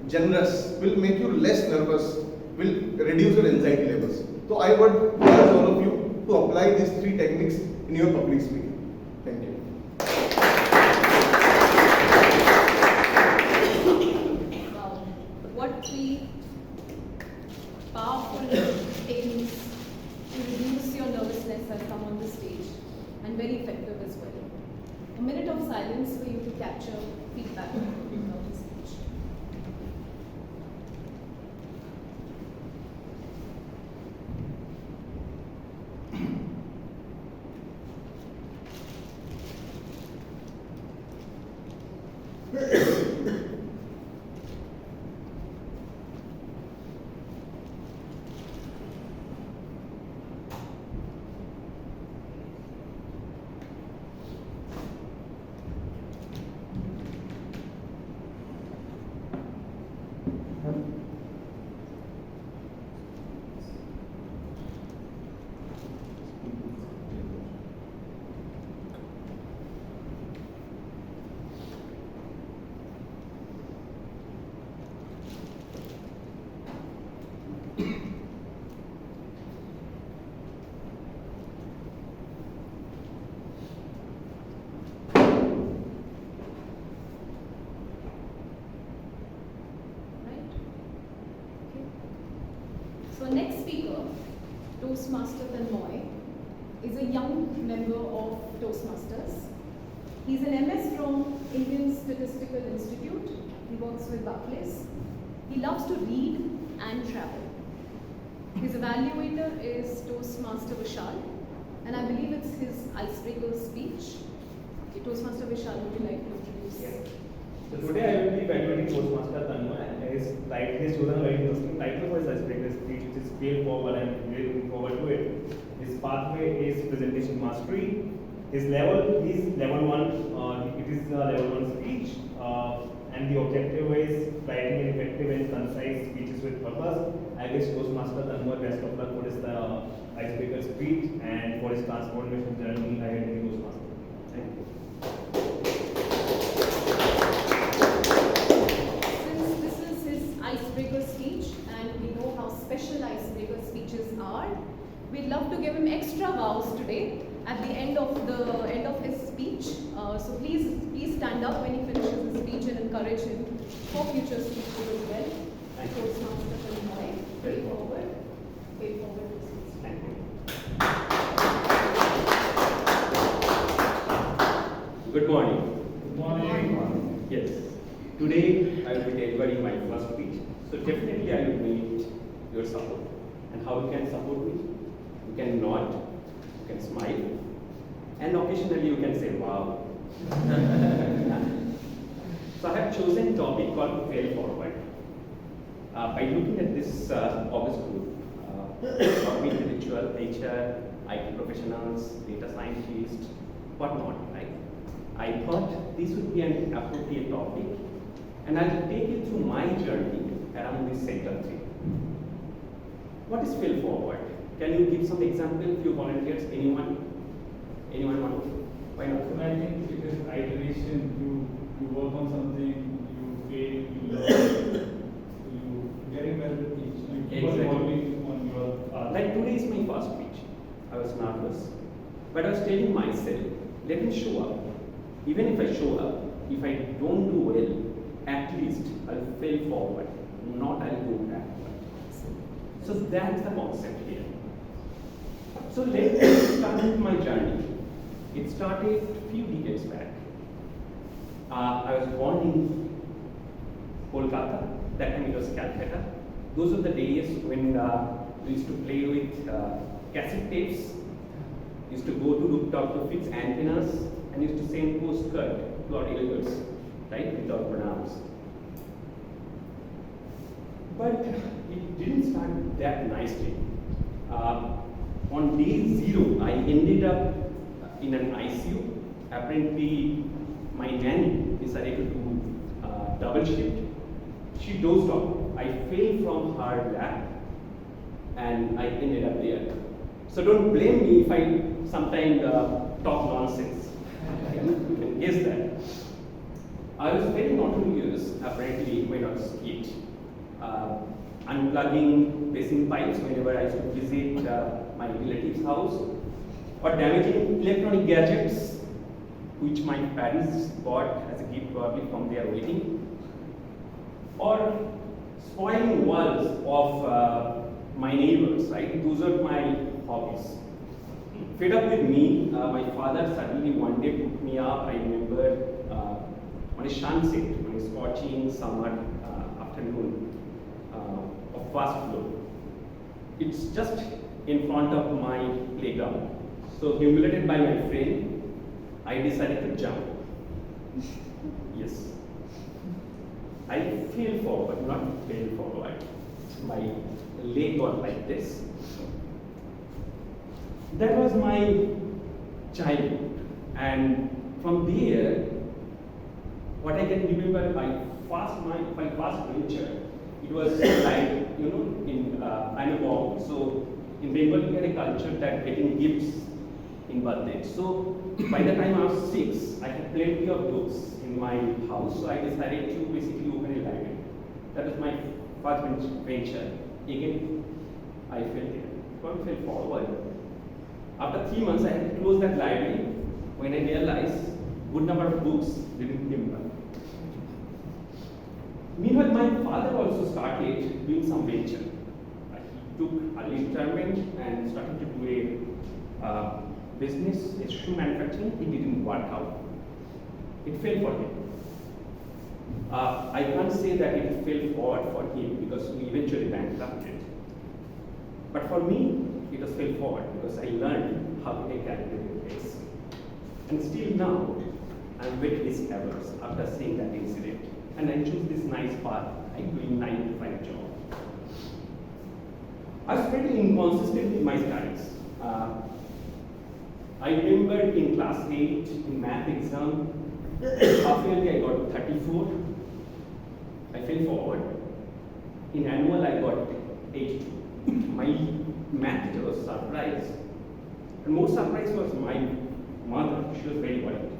generous, will make you less nervous, will reduce your anxiety levels. So I would urge all of you to apply these 3 techniques in your public speaking. Thank you. Wow. What 3 powerful techniques to reduce your nervousness has come on the stage, and very effective as well. A minute of silence for you to capture feedback of the speech. next speaker, Toastmaster Tanmoy, is a young member of Toastmasters. He's an MS from Indian Statistical Institute. He works with Barclays. He loves to read and travel. His evaluator is Toastmaster Vishal, and I believe it's his icebreaker speech. Okay, Toastmaster Vishal, would you like to introduce? Yes. So today I will be evaluating Toastmaster Tanmoy, and his chosen a very interesting title for his icebreaker speech, which is Fail Forward. I am really looking forward to it. His pathway is presentation mastery. His level is level 1. It is a level 1 speech, and the objective is writing an effective and concise speeches with purpose. I wish Toastmaster Tanmoy best of luck for his icebreaker speech and for his transformation journey ahead in Toastmaster. Thank you. Since this is his icebreaker speech, and we know how special icebreaker speeches are, we'd love to give him extra vows today at the end of his speech. So please stand up when he finishes his speech and encourage him for future speeches as well. Thank you. Toastmaster Tanmoy, way forward. Thank you. Good morning. Good morning. Yes. Today I will be delivering my first speech. So definitely I will need your support. And how you can support me? You can nod, you can smile, and occasionally you can say wow. So I have chosen a topic called Fail Forward. By looking at this August group, cognitive intellectual, HR, IT professionals, data scientists, whatnot, right? I thought this would be an appropriate topic, and I'll take you through my journey around this center theme. What is Fail Forward? Can you give some example, few volunteers, anyone? Anyone want to? Why not? I think it is iteration. You work on something, you fail, you learn, you getting better with each. You keep on Exactly. evolving on your path. Like today is my first speech. I was nervous, but I was telling myself, let me show up. Even if I show up, if I don't do well, at least I'll fail forward, not I'll go backward. So that's the concept here. So let's start with my journey. It started a few decades back. I was born in Kolkata. That time it was Calcutta. Those were the days when we used to play with cassette tapes. Used to go to rooftop to fix antennas and used to send postcard to our elders, right, without pronouns. But it didn't start that nicely. On day 0, I ended up in an ICU. Apparently, my nanny decided to do double shift. She dozed off. I fell from her lap and I ended up there. So don't blame me if I sometimes talk nonsense. You can guess that. I was very notorious apparently when I was a kid. Unplugging basin pipes whenever I used to visit my relative's house, or damaging electronic gadgets which my parents bought as a gift probably from their wedding, or spoiling walls of my neighbors, right? Those are my hobbies. Fed up with me, my father suddenly one day put me up, I remember, on a sunset, on a scorching summer afternoon of first floor. It's just in front of my playground. So humiliated by my friend, I decided to jump. Yes. I fell forward, not fell forward. My leg was like this. That was my childhood. And from there, what I can remember, my first venture, it was like, I'm a bomb. So in Bengal, we had a culture that getting gifts in birthday. So by the time I was 6, I had plenty of books in my house. So I decided to basically open a library. That was my first venture. Again, I fell there. I fell forward. After 3 months, I had to close that library when I realized good number of books didn't remember. Meanwhile, my father also started doing some venture. took early retirement and started to do a business, a shoe manufacturing. It didn't work out. It failed for him. I can't say that it failed forward for him because we eventually bankrupted. But for me, it was failed forward because I learned how to take calculated risks. And still now, I'm wet risk averse after seeing that incident. And I choose this nice path, like doing 9 to 5 job. I was pretty inconsistent with my studies. I remember in class 8, in math exam, half-yearly I got 34. I fell forward. In annual I got 82. My math teacher was surprised. And most surprised was my mother. She was very worried.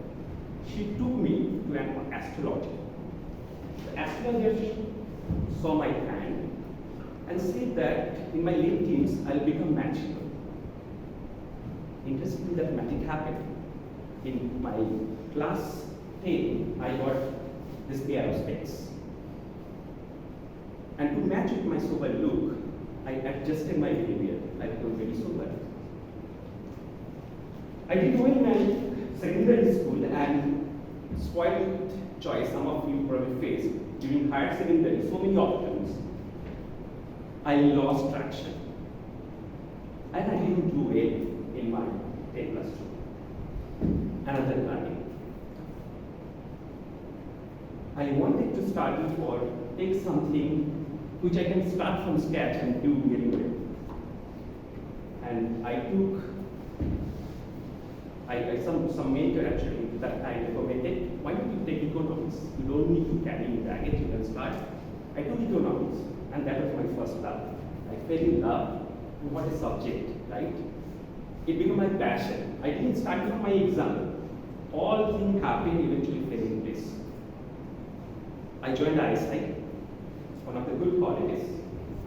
She took me to an astrologer. The astrologer saw my hand and said that in my late teens I'll become magical. Interestingly, that magic happened. In my class 10, I got this pair of specs. And to match with my sober look, I adjusted my behavior. I became very sober. I did well in my secondary school and spoiled choice some of you probably faced during higher secondary, so many options. I lost traction. And I didn't do well in my 10 plus 2. Another learning. I wanted to study or take something which I can start from scratch and do very well. And I took, some mentor actually that time recommended, why don't you take economics? You don't need to carry baggage, you can start. I took economics, and that was my first love. I fell in love with what a subject, right? It became my passion. I didn't start from my exam. All things happened, eventually fell in place. I joined ISI, one of the good colleges.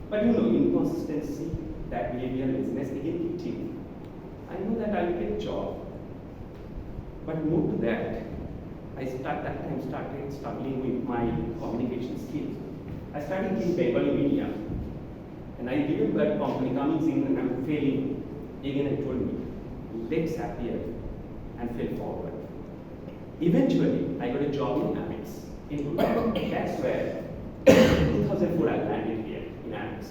But you know, inconsistency, that behavioral business again kicked in. I know that I'll get a job. But more to that, I started struggling with my communication skills. I started in Bengali media. And I remember a company coming in and I'm failing. Again, I told me, let's appear and fail forward. Eventually, I got a job in Amex. That's where 2004 I landed here in Amex.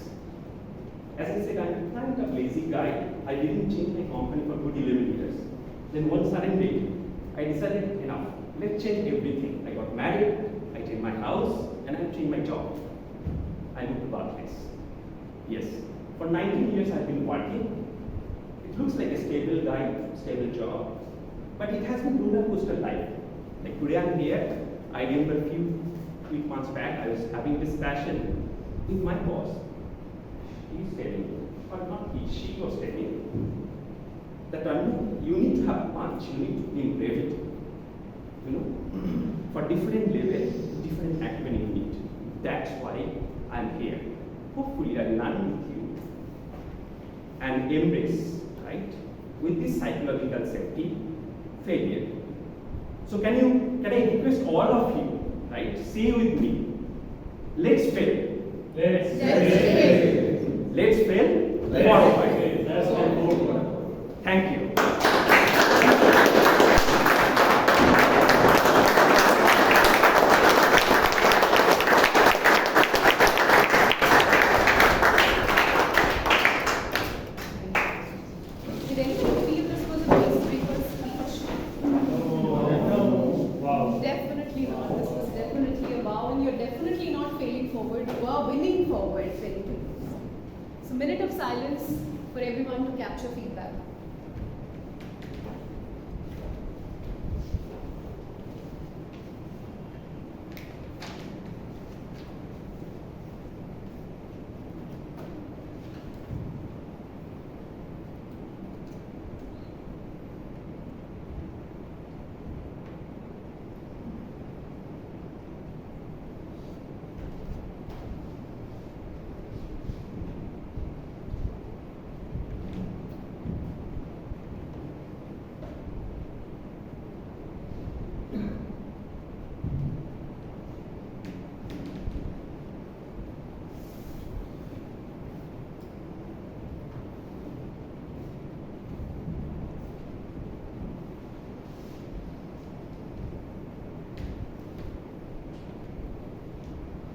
As I said, I'm kind of lazy guy. I didn't change my company for good 11 years. Then one sudden day, I decided, enough, let's change everything. I got married, I changed my house, and I changed my job. I moved to Barclays. Yes, for 19 years I've been working. It looks like a stable guy, stable job, but it has been roller coaster life. Like today I'm here, I remember a few months back, I was having this discussion with my boss. He's telling, or not he, she was telling, that you need to have punch, you need to be in brevity. You know, for different levels, different activity you need. That's why I'm here. Hopefully I'll learn with you and embrace, right, with this psychological safety, failure. So can I request all of you, right, say with me, let's fail. Let's fail. Let's fail. Forward. Thank you. Did anyone feel this was a icebreaker speech? Wow. Definitely not. This was definitely a wow, and you're definitely not failing forward. You are winning forward, very good. So, minute of silence for everyone to capture feedback.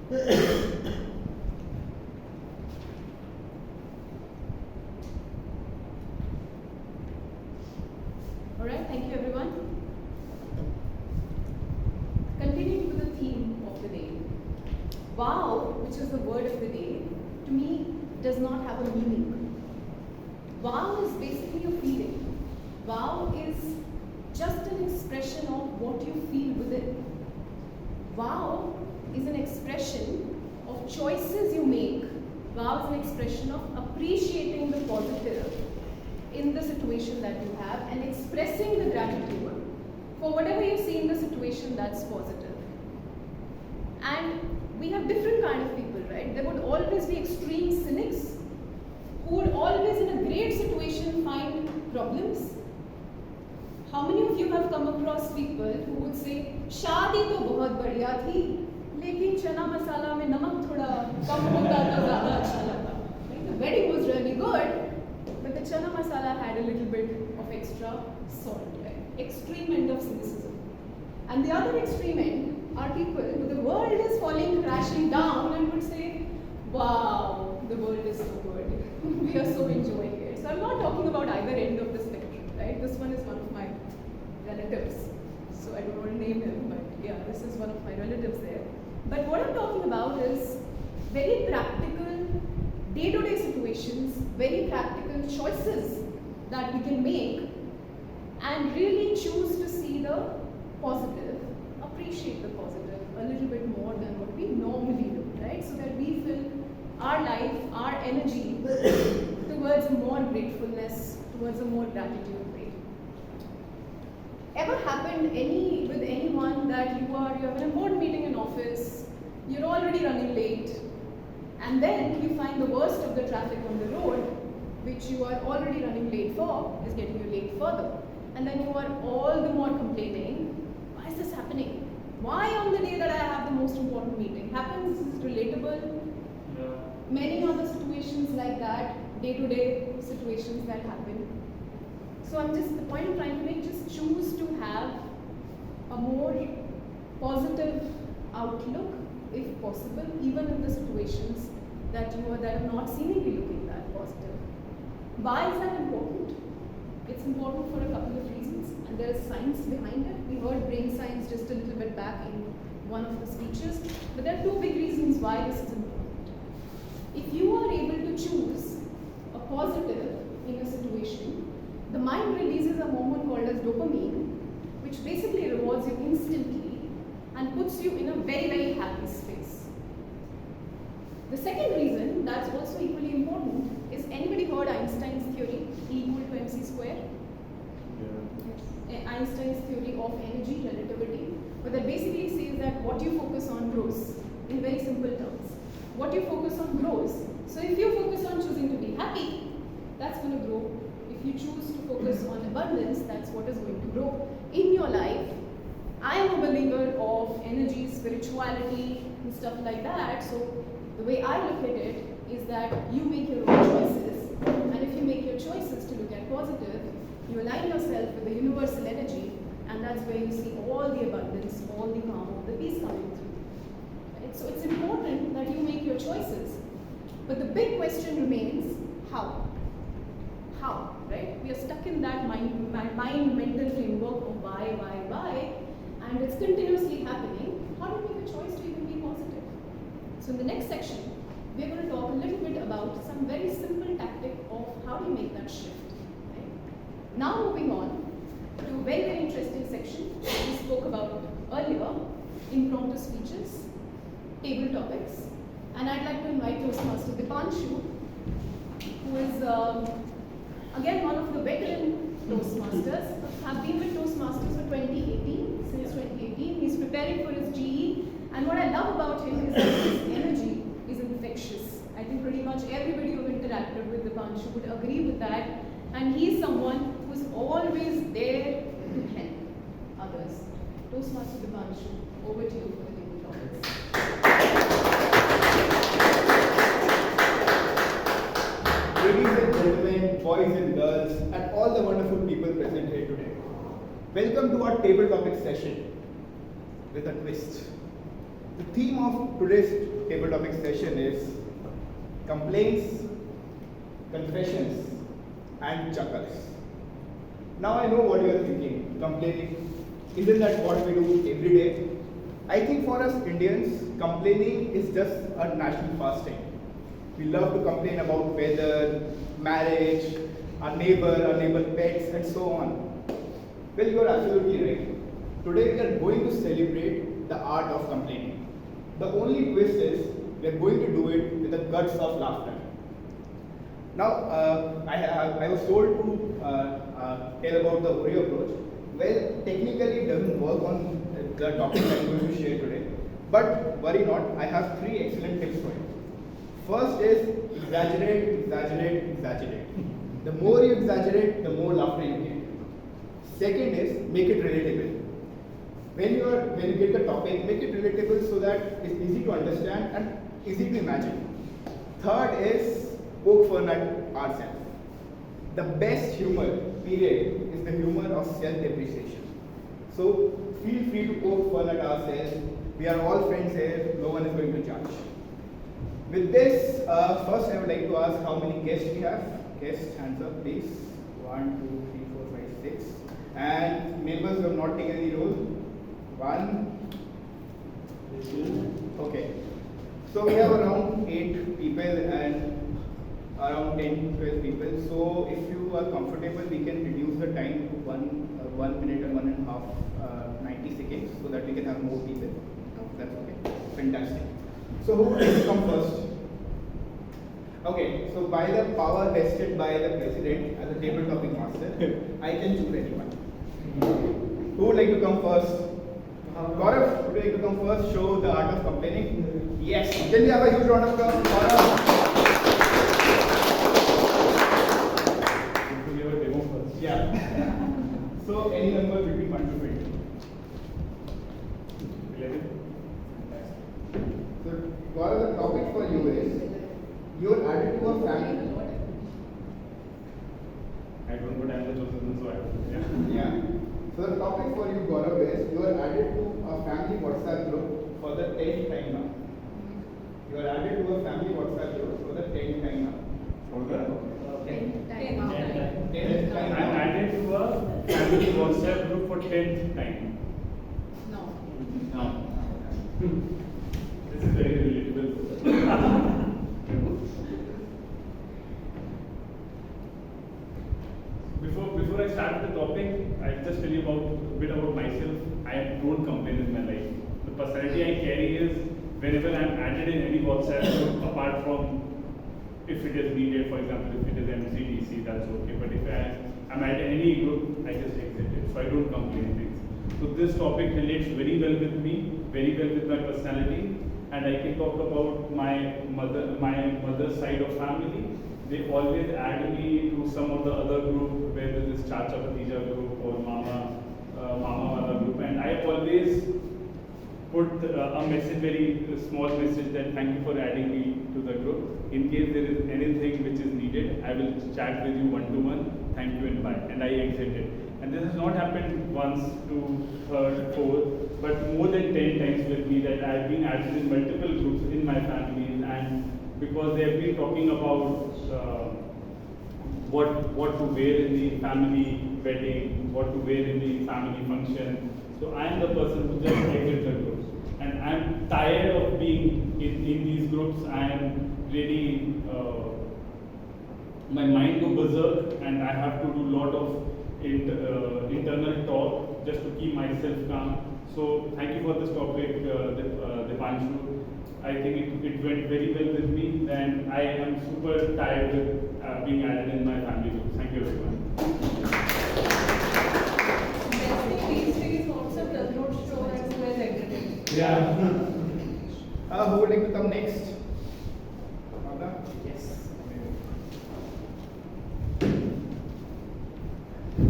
Alright, thank you everyone. Continuing with the theme of the day. Wow, which is the word of the day, to me does not have a meaning. Wow is basically a feeling. Wow is just an expression of what you feel within. Wow is an expression of choices you make. Wow is an expression of appreciating the positive in the situation that you have and expressing the gratitude for whatever you see in the situation that's positive. And we have different kind of people, right? There would always be extreme cynics who would always in a great situation find problems. How many of you have come across people who would say, शादी तो बहुत बढ़िया थी, लेकिन चना मसाला में नमक थोड़ा कम होता तो ज़्यादा अच्छा लगता. The wedding was really good, but the chana masala had a little bit of extra salt, right? Extreme end of cynicism. And the other extreme end are people who the world is falling crashing down and would say, wow, the world is so good. We are so enjoying it. So I'm not talking about either end of the spectrum, right? This one is one of my relatives. So I don't want to name him, but yeah, this is one of my relatives there. But what I'm talking about is very practical, day-to-day situations, very practical choices that we can make and really choose to see the positive, appreciate the positive a little bit more than what we normally do, right? So that we fill our life, our energy towards a more gratefulness, towards a more gratitude way. Ever happened with anyone that you have an important meeting in office, you're already running late, and then you find the worst of the traffic on the road, which you are already running late for, is getting you late further. And then you are all the more complaining, why is this happening? Why on the day that I have the most important meeting? Happens, this is relatable. Yeah. Many other situations like that, day-to-day situations that happen. So the point I'm trying to make, just choose to have a more positive outlook, if possible, even in the situations that are not seemingly looking that positive. Why is that important? It's important for a couple of reasons, and there is science behind it. We heard brain science just a little bit back in one of the speeches, but there are two big reasons why this is important. If you are able to choose a positive in a situation, the mind releases a hormone called as dopamine, which basically rewards you instantly and puts you in a very, very happy space. The second reason that's also equally important is, anybody heard Einstein's theory, E equal to mc square? Yeah. Einstein's theory of energy relativity, but that basically says that what you focus on grows, in very simple terms. What you focus on grows. So if you focus on choosing to be happy, that's going to grow. If you choose to focus on abundance, that's what is going to grow in your life. I am a believer of energy, spirituality, and stuff like that. So the way I look at it is that you make your own choices, and if you make your choices to look at positive, you align yourself with the universal energy, and that's where you see all the abundance, all the calm, all the peace coming through. Right? So it's important that you make your choices. But the big question remains, how? How, right? We are stuck in that mind mental framework of why, and it's continuously happening. How do you make a choice to even be positive? So in the next section, we're going to talk a little bit about some very simple tactic of how do you make that shift. Right? Now moving on to a very, very interesting section we spoke about earlier, impromptu speeches, table topics, and I'd like to invite Toastmaster Dipanshu, who is again one of the veteran Toastmasters, have been with Toastmasters for 2018, since 2018. He's preparing for his GE, and what I love about him is that his energy is infectious. I think pretty much everybody who interacted with Dipanshu would agree with that, and he's someone who's always there to help others. Toastmaster Dipanshu, over to you for the table topics. Ladies and gentlemen, boys and girls, and all the wonderful people present here today. Welcome to our table topic session with a twist. The theme of today's table topic session is complaints, confessions, and chuckles. Now I know what you are thinking. Complaining, isn't that what we do every day? I think for us Indians, complaining is just a national pastime. We love to complain about weather, marriage, our neighbor pets, and so on. Well, you are absolutely right. Today we are going to celebrate the art of complaining. The only twist is we are going to do it with the guts of laughter. Now, I was told to tell about the Oreo approach. Well, technically it doesn't work on the topic I'm going to share today. But worry not, I have 3 excellent tips for you. First is exaggerate, exaggerate, exaggerate. The more you exaggerate, the more laughter you get. Second is make it relatable. When you get the topic, make it relatable so that it's easy to understand and easy to imagine. Third is poke fun at ourselves. The best humor, period, is the humor of self-depreciation. So feel free to poke fun at ourselves. We are all friends here, no one is going to judge. With this, first I would like to ask how many guests we have. Guests, hands up please. 1, 2, 3, 4, 5, 6. And members who have not taken any role. 1. Okay. So we have around 8 people and around 10-12 people. So if you are comfortable, we can reduce the time to 1 minute and 1.5, 90 seconds, so that we can have more people. That's okay. Fantastic. So who would like to come first? Okay, so by the power vested by the president as a table topic master, I can choose anyone. Who would like to come first? Gaurav, would you like to come first? Show the art of complaining? Yes. Can we have a huge round of applause for Gaurav? To give a demo first. Yeah. So any number between 1 to 20. 11. So Gaurav, the topic for you is you are added to a family. I don't, but I'm the chosen one, so I don't. Yeah. So the topic for you, Gaurav, is you are added to a family WhatsApp group for the 10th time now. You are added to a family WhatsApp group for the 10th time now. For the 10th time. I'm added to a family WhatsApp group for 10th time. No. No. This is very relatable. Before I start the topic, I'll just tell you a bit about myself. I don't complain in my life. The personality I carry is whenever I'm added in any WhatsApp group, apart from if it is needed, for example, if it is MCDC, that's okay. But if I'm added in any group, I just exit it. So I don't complain things. So this topic relates very well with me, very well with my personality, and I can talk about my mother's side of family. They always add me to some of the other group, whether this Chacha Bhatija group or Mama Wala group, and I always put a message, very small message, that thank you for adding me to the group. In case there is anything which is needed, I will chat with you one-to-one. Thank you and bye. And I exited. And this has not happened once, 2, 3, 4, but more than 10 times with me, that I've been added in multiple groups in my family, and because they have been talking about what to wear in the family wedding, what to wear in the family function. So I am the person who just exits the groups, and I am tired of being in these groups. I am really my mind go berserk, and I have to do a lot of internal talk just to keep myself calm. So thank you for this topic, Dipanshu. I think it went very well with me, and I am super tired with being added in my family group. Thank you everyone. These days WhatsApp does not show that who has exited. Yeah. Who would like to come next? Bhavna? Yes.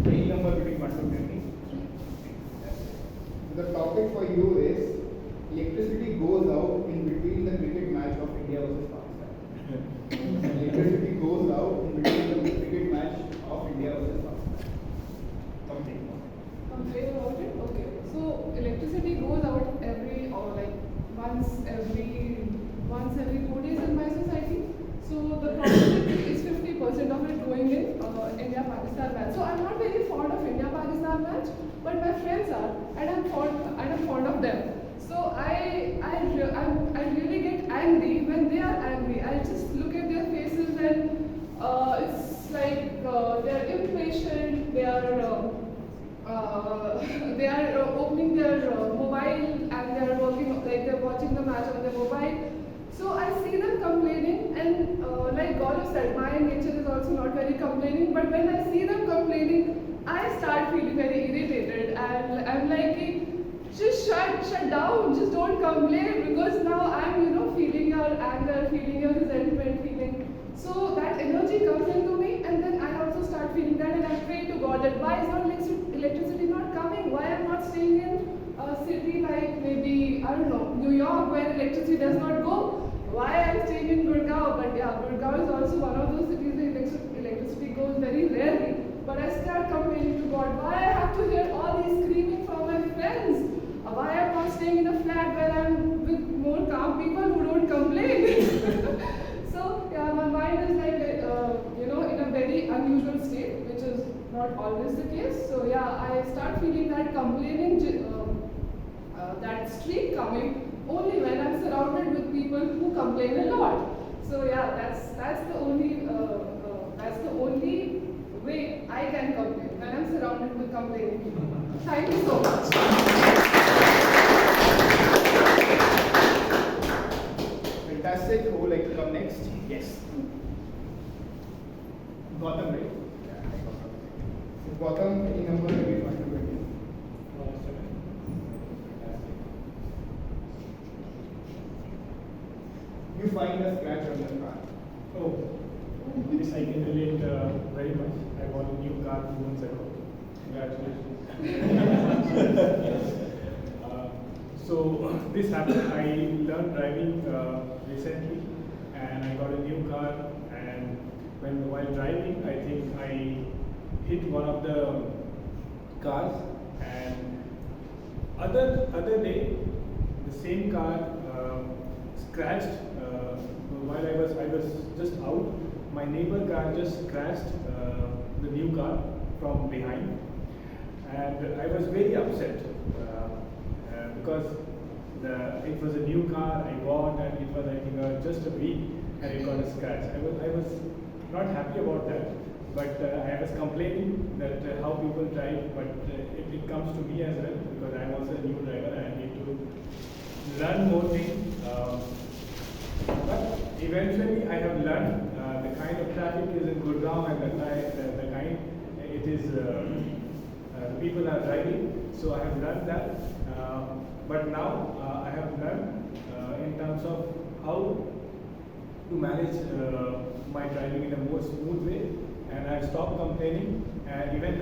Any number between 1 to 20. The topic for you is electricity goes out in between the cricket match of India versus Pakistan. Electricity goes out in between the cricket match of India versus Pakistan. Something. Complain about it? Okay. So electricity goes out every, or like once friends are, and I'm fond of them. So I really get angry when they are angry. I just look at their faces and it's like they're impatient. They are opening their mobile and they are working like they're watching the match on their mobile. So I see them complaining, and like Gaurav said, my nature is also not very complaining. But when I see them complaining, I start feeling very irritated, and I'm like, just shut down, just don't complain, because now I'm feeling your anger, feeling your resentment, feeling. So that energy comes into me, and then I also start feeling that, and I pray to God that why is not electricity not coming? Why I'm not staying in a city like maybe New York where electricity does not go? Why I'm staying in Gurgaon? But yeah, Gurgaon is also one of those cities where electricity goes very rarely. But I start complaining to God, why I have to hear all these screaming from my friends? Why I'm not staying in a flat where I'm with more calm people who don't complain? So yeah, my mind is like in a very unusual state, which is not always the case. So yeah, I start feeling that complaining, that streak coming only when I'm surrounded with people who complain a lot. So yeah, that's the only way I can complain, when I'm surrounded with complaining people. Thank you so much. Fantastic. Who would like to come next? Yes. Gautam, right? Gautam, any number that we want to get in? You find a scratch on your car. Oh, this I can relate very much. I bought a new car 2 months ago. Congratulations. So this happened. I learned driving recently, and I got a new car. And while driving, I think I hit one of the cars. And other day, the same car scratched. While I was just out, my neighbor car just crashed the new car from behind, and I was very upset because it was a new car I bought, and it was I think just a week, and it got a scratch. I was not happy about that, but I was complaining that how people drive, but it comes to me as well, because I am also a new driver and I need to learn more things. But eventually I have learned the kind of traffic is in Gurgaon and the kind it is the people are driving. So I have learned that. But now I have learned in terms of how to manage my driving in a more smooth way, and I have stopped complaining. And even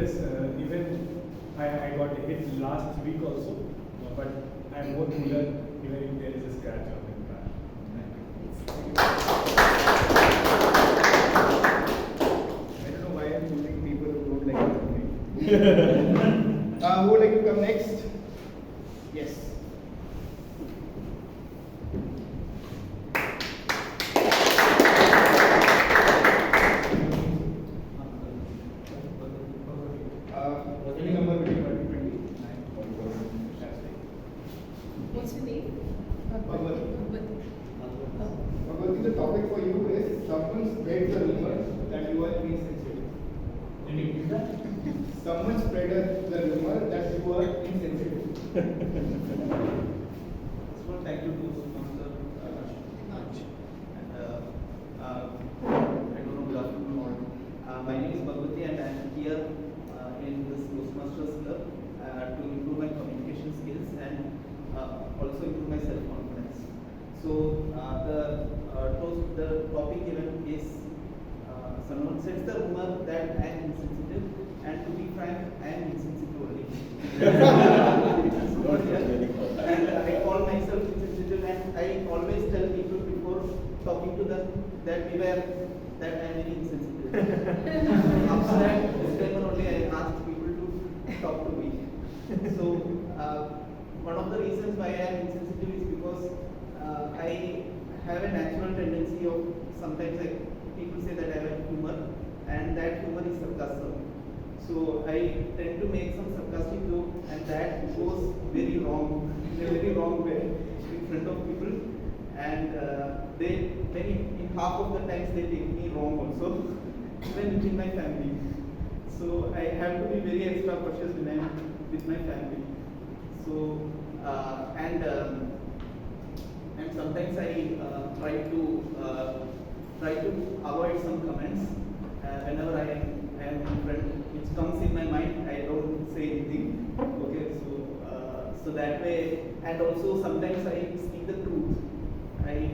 I got hit last week also, but I am more cooler even if there is a scratch on the car. I don't know why I'm choosing people who don't like to who would like to come next? Yes. Any number between 1 to 20? What's your name? Bhagwati. Bhagwati, the topic for you is someone spread the rumor that you are insensitive. Someone spread the rumor that you are insensitive. So thank you to sponsor Raj. And I don't know, good afternoon all. My name is Bhagwati, and I am here in this Toastmasters Club to improve my communication skills and also improve my self-confidence. So the topic given is someone sets the rumor that I am insensitive, and to be frank, I am insensitive only. And I call myself insensitive, and I always tell people before talking to them that beware that I am very insensitive. After that, this time only I asked people to talk to me. So one of the reasons why I am insensitive is because I have a natural tendency of sometimes people say that I have humor, and that humor is sarcasm. So I tend to make some sarcastic joke, and that goes very wrong, in a very wrong way in front of people. And they, many, in half of the times they take me wrong also, even within my family. So I have to be very extra cautious when I'm with my family. So and sometimes I try to avoid some comments whenever I am in front, which comes in my mind. I don't say anything. Okay, so that way, and also sometimes I speak the truth. I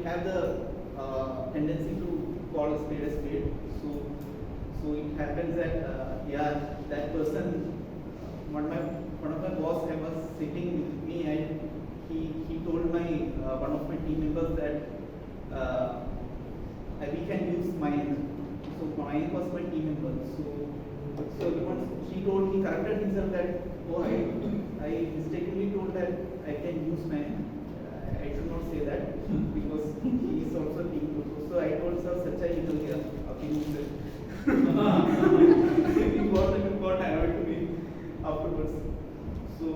have the tendency to call a spade. So it happens that yeah, that person, one of my boss, I was sitting with me, and he told my one of my team members that we can use mine. So mine was my team member. So he corrected himself that, oh, I mistakenly told that I can use mine. I should not say that because he is also team member. So I told sir, such a little here, he got annoyed to me afterwards. So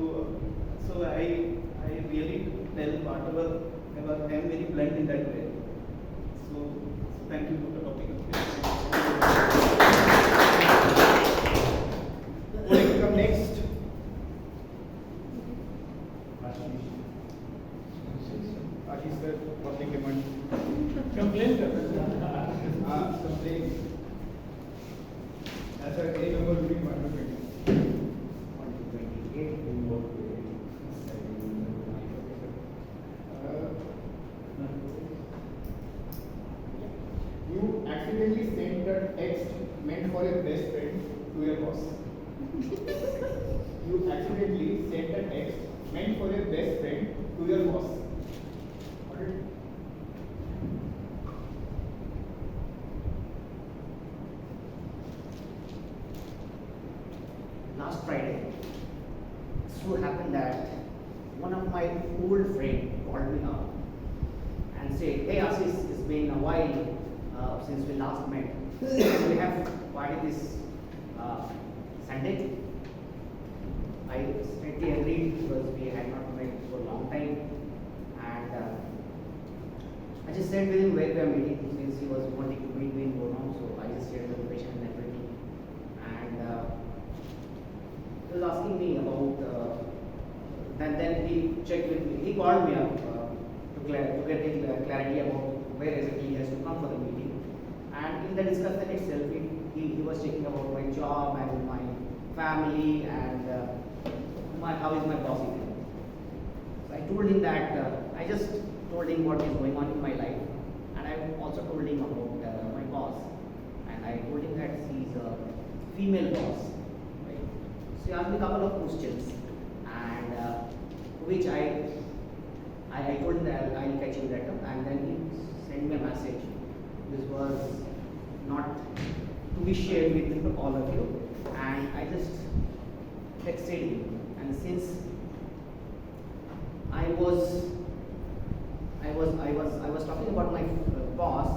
I really tell whatever I am very blunt in that way. So thank you for the topic. Who would like to come next? Ashish sir, public demand. Complain Complain. As a any member between 1 to 20. 1 to 28, we work with You accidentally sent the text meant for your best friend to your boss. You accidentally sent a text meant for your best friend to your boss. Alright. last Friday. So happened that one of my old friend called me up and said, "Hey Ashish, it's been a while since we last met. We have party this Sunday." I straightly agreed because we had not met for a long time, and I just said with him where we are meeting since he was wanting to meet me in Gurgaon, so I just shared the location and everything. And he was asking me about, then he checked with me. He called me up to get clarity about where exactly he has to come for the meeting. And in the discussion itself, he was checking about my job and my family and how is my boss eating. So I told him that I just told him what is going on in my life, and I also told him about my boss. And I told him that he's a female boss. Right? So he asked me a couple of questions, and which I told him that I'll catch him later, and then he sent me a message. This was not to be shared with all of you, and I just texted him. And since I was talking about my boss,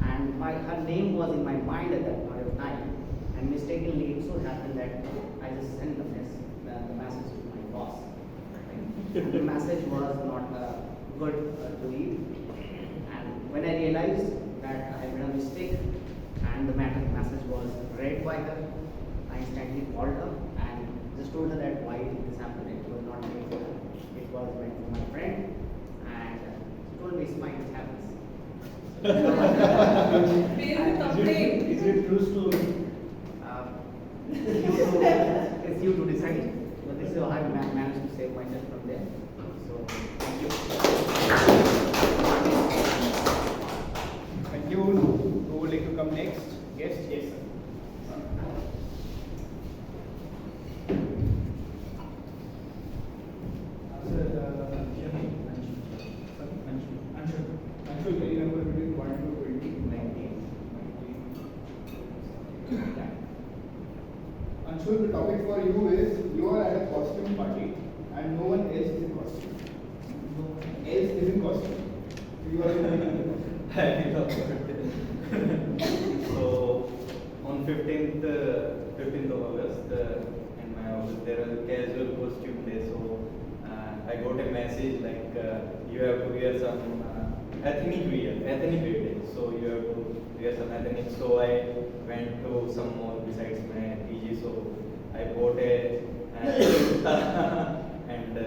and her name was in my mind at that point of time, and mistakenly it so happened that I just sent the message to my boss. And the message was not good to read, and when I realized that I made a mistake and the message was read by her, I instantly called her and just told her that why this happened. It was not meant for her, it was meant for my friend, and she told me it's fine, it happens. Is it true story? It's you to decide. But this is how I managed to save myself from there. So thank you. Thank you. Who would like to come next? Yes, yes, sir. Anshu, any number between 1 to 20? 19. Anshu, the topic for you is you are at a costume party and no one else is in costume. No one else is in costume. You are in So on 15th 15th of August in my office. There was a casual costume day, so I got a message like you have to wear some ethnic wear day. So you have to wear some ethnic. So I went to some mall besides my PG. So I bought a and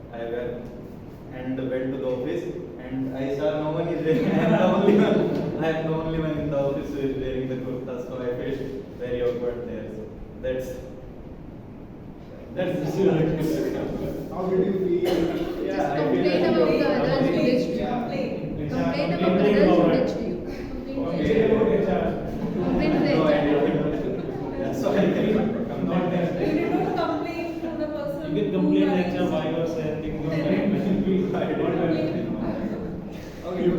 I went to the office, and I saw no one is wearing. I am the only one in the office who is wearing the kurta, so I felt very awkward there. So that's the story. How did you feel? Yeah, I Complain feel about the others who ditched you. Complain about others who ditched you. Complain to the No, I HR. didn't. Yeah, so I can You did not complain to the person. You can complain HR why you are sending your Okay, you go.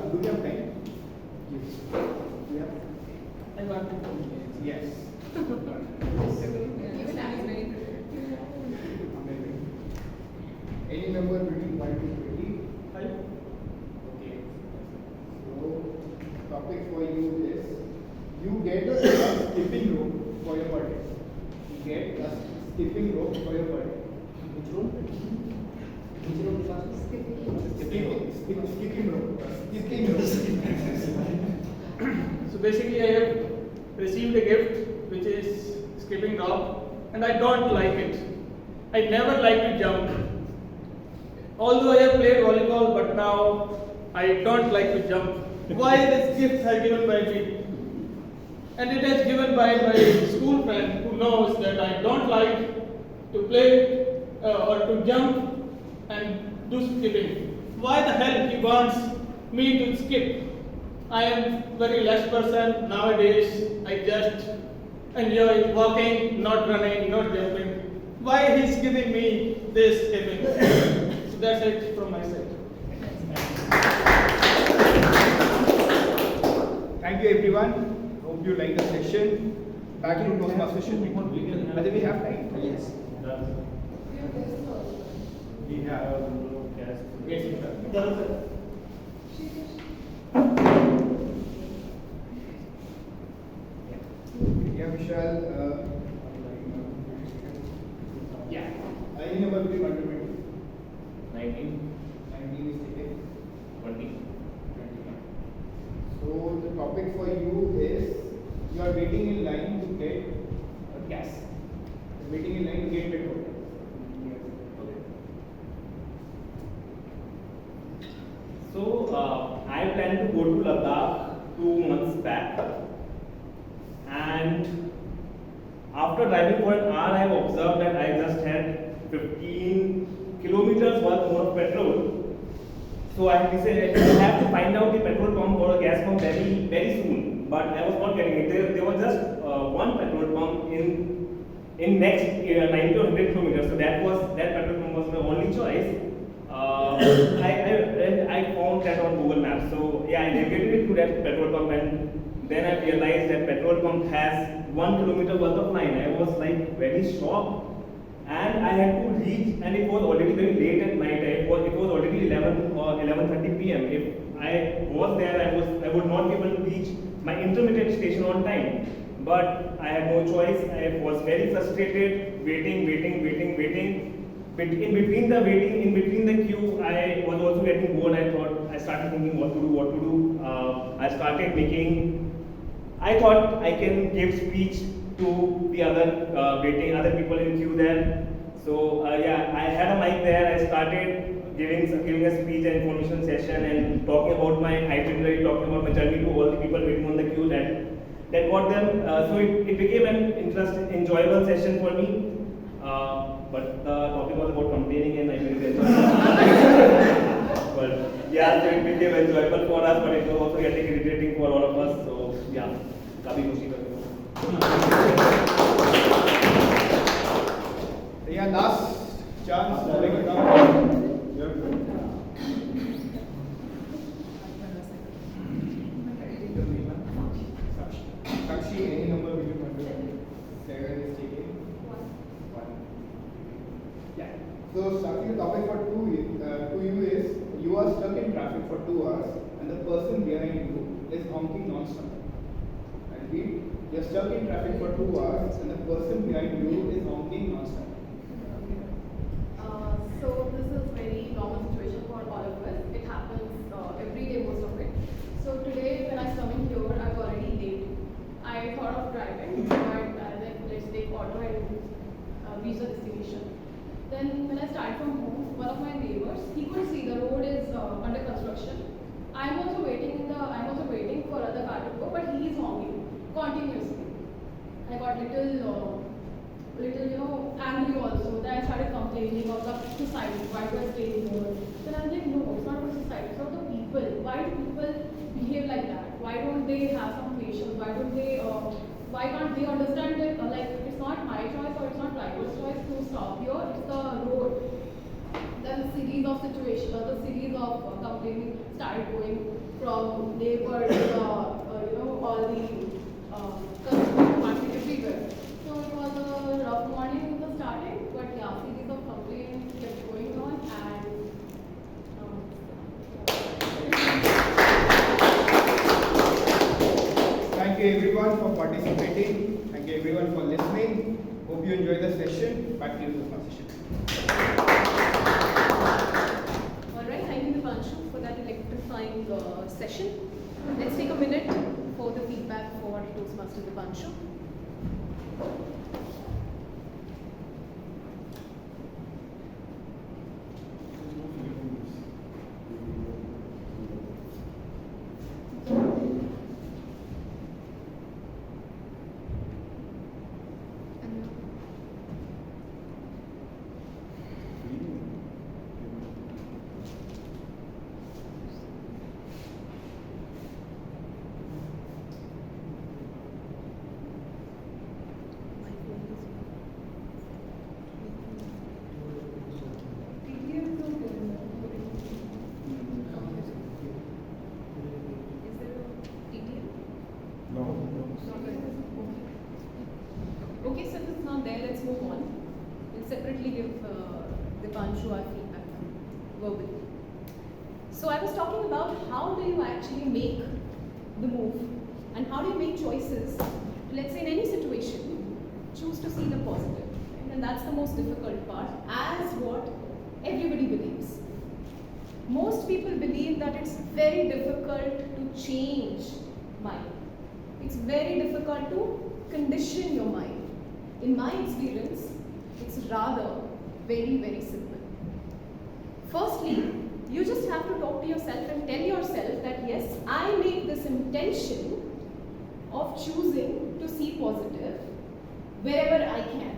Do you have time? Yes. Do you have? I want to. Yes. Even I was very prepared. Any number between 1 to 20? 5. Okay. So, topic for you is you get a skipping rope for your birthday. You get a skipping rope for your birthday. Which rope? Which rope? Skipping rope. Skipping rope. So basically, I have received a gift which is skipping rope, and I don't like it. I never like to jump. Although I have played volleyball, but now I don't like to jump. Why this gift has given by me? And it is given by my school friend who knows that I don't like to play or to jump and do skipping. Why the hell he wants me to skip? I am very less person nowadays. I just enjoy walking, not running, not jumping. Why he's giving me this skipping? So that's it from my side. Thank you, everyone. Hope you like the session. Back to Toastmaster session. Whether we have time? Yes. We have guests. Yes. Yeah, Vishal. Yeah. Any number between 1 to 20? 19, 19 is taken. 20. 21. So the topic for you is you are waiting in line to get gas. You're waiting in line to get petrol. So I plan to go to Ladakh 2 months back, and after driving for an hour, I have observed that I just had 15 kilometers worth more of petrol. So I decided I have to find out the petrol pump or a gas pump very soon. But I was not getting it. There was just one petrol pump in next 90 or 100 kilometers. So that petrol pump was my only choice. I found that on Google Maps. So yeah, I navigated to that petrol pump, and then I realized that petrol pump has 1 kilometer worth of line. I was like very shocked, and I had to reach, and it was already very late at night. It was already 11 or 11:30 p.m. If I was there, I would not be able to reach my intermediate station on time. But I had no choice. I was very frustrated, waiting. But in between the queue, I was also getting bored. I started thinking what to do. I thought I can give speech to the other people in queue there. So yeah, I had a mic there. I started giving a speech and information session and talking about my itinerary, talking about my journey to all the people waiting on the queue. That got them. So it became an interesting, enjoyable session for me. But the topic was about complaining, and I didn't enjoy it. But yeah, so it became enjoyable for us, but it was also getting irritating for all of us. So yeah, काफी खुशी कर रही हूँ. Yeah, last chance to bring it down. Sakshi, any number between 1 to 7 is taken. 1. Yeah. So, Sakshi, the topic for to you is you are stuck in traffic for 2 hours and and the person behind you is honking non-stop. And you're stuck in traffic for 2 hours and the person behind you is honking non-stop. So this is very normal situation for all of us. It happens every day, most of it. So today when I was coming here, I was already late. I thought of driving, but let's take auto and reach the destination. Then when I started from home, one of my neighbors, he could see the road is under construction. I'm also waiting for other car to go, but he is honking continuously. I got little angry also. Then I started complaining of the society. Why do I stay here? Then I was like, no, it's not about society. It's about the people. Why do people behave like that? Why don't they have some patience? Why can't they understand that it's not my choice or it's not driver's choice to stop here? It's the road. Then a series of situations, the series of complaining started going from neighbor to all the customer department everywhere. So it was a rough morning in the starting, but yeah, series of complaints kept going on and Thank you everyone for participating. Thank you everyone for listening. Hope you enjoyed the session. Back to you, Toastmasters. Alright, thank you Dipanshu for that electrifying session. Let's take a minute for the feedback for Toastmaster Dipanshu. Okay, so if it's not there, let's move on. We'll separately give Dipanshu our feedback verbally. So I was talking about how do you actually make the move and how do you make choices, let's say in any situation, choose to see the positive. And that's the most difficult part, as what everybody believes. Most people believe that it's very difficult to change mind. It's very difficult to condition your mind. In my experience, it's rather very, very simple. Firstly, you just have to talk to yourself and tell yourself that yes, I make this intention of choosing to see positive wherever I can.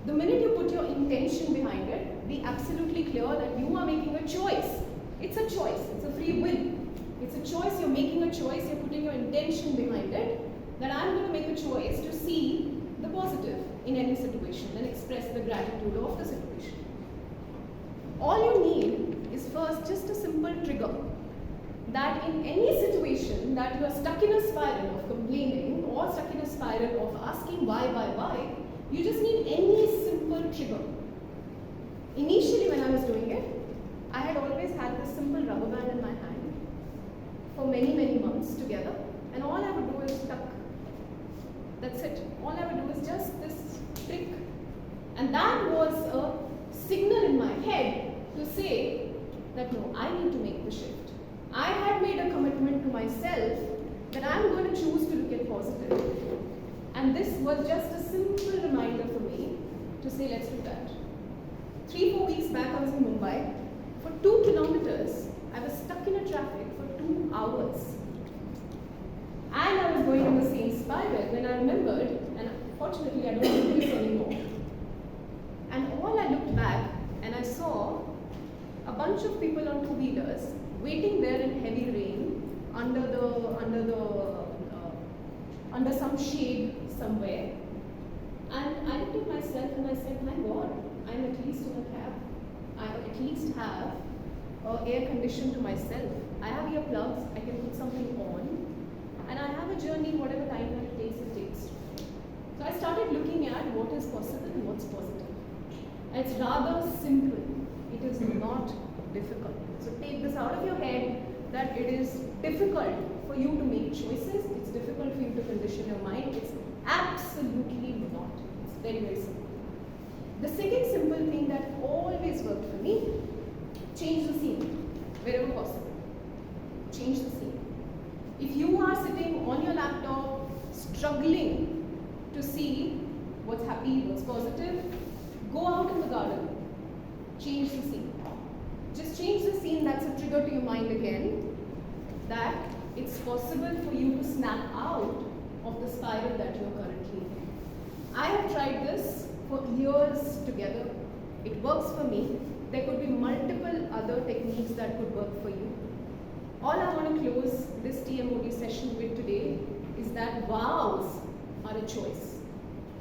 The minute you put your intention behind it, be absolutely clear that you are making a choice. It's a choice, it's a free will. It's a choice, you're making a choice, you're putting your intention behind it, that I'm going to make a choice to see the positive in any situation and express the gratitude of the situation. All you need is first just a simple trigger that in any situation that you are stuck in a spiral of complaining or stuck in a spiral of asking why, you just need any simple trigger. Initially when I was doing it, I had always had this simple rubber band in my hand for many, many months together, and all I would do is tuck. That's it. All I would do is just this trick. And that was a signal in my head to say that no, I need to make the shift. I had made a commitment to myself that I'm going to choose to look at positive. And this was just a simple reminder for me to say, let's do that. 3-4 weeks back, I was in Mumbai. For 2 kilometers, I was stuck in a traffic for 2 hours. And I was going in the same spiral when I remembered, and fortunately I don't do this anymore. And all I looked back and I saw a bunch of people on 2-wheelers waiting there in heavy rain under some shade somewhere. And I looked at myself and I said, my God, I'm at least in a cab. I at least have air condition to myself. I have earplugs, I can put something on. And I have a journey, whatever time that it takes. So I started looking at what is possible and what's positive. And it's rather simple. It is not difficult. So take this out of your head, that it is difficult for you to make choices, it's difficult for you to condition your mind. It's absolutely not. It's very, very simple. The second simple thing that always worked for me, change the scene wherever possible. Change the scene. If you are sitting on your laptop, struggling to see what's happy, what's positive, go out in the garden. Change the scene. Just change the scene. That's a trigger to your mind again, that it's possible for you to snap out of the spiral that you're currently in. I have tried this for years together. It works for me. There could be multiple other techniques that could work for you. All I want to close this TMOD session with today is that vows are a choice.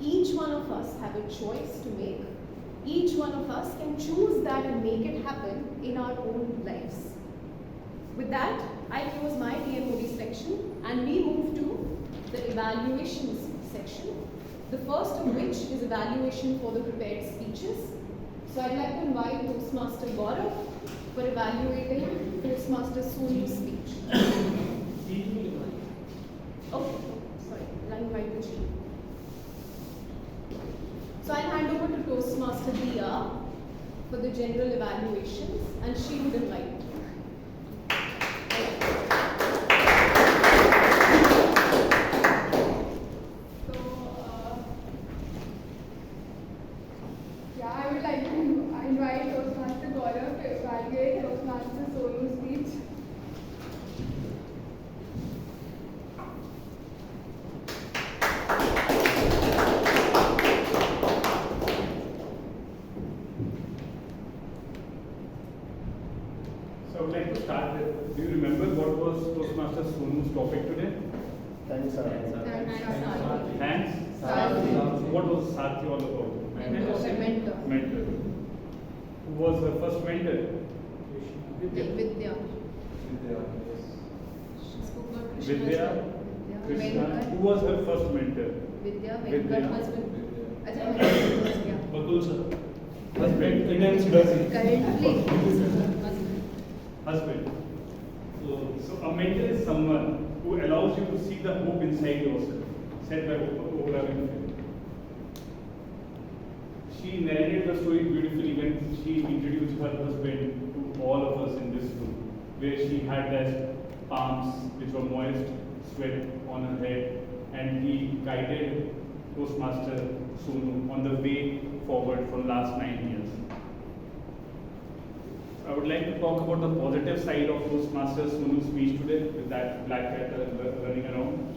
Each one of us have a choice to make. Each one of us can choose that and make it happen in our own lives. With that, I close my TMOD section and we move to the evaluations section. The first of which is evaluation for the prepared speeches. So I'd like to invite Toastmaster Gaurav for evaluating Toastmaster Sonu's speech. Okay, sorry, I'll invite the chief. So I'll hand over to Toastmaster Dia for the general evaluations and she would invite. I would like to invite Toastmaster Gaurav to evaluate Toastmaster Sonu's speech. So I would like to start with, do you remember what was Toastmaster Sonu's topic today? Thanks, sir. Thanks. What was Sathi all about? Mentor. Mentor. Who was her first mentor? Vidya. She spoke about Krishna. Vidya. Krishna. Venkat. Who was her first mentor? Vidya, Vidya. Venkat, husband. Ajay, Venkat. Bakul sir. Husband. Currently. Husband. So a mentor is someone who allows you to see the hope inside yourself, said by Oprah Winfrey. She narrated the story beautifully when she introduced her husband to all of us in this room, where she had that palms which were moist, sweat on her head, and he guided Toastmaster Sonu on the way forward for the last 9 years. I would like to talk about the positive side of Toastmaster Sonu's speech today with that black cat running around.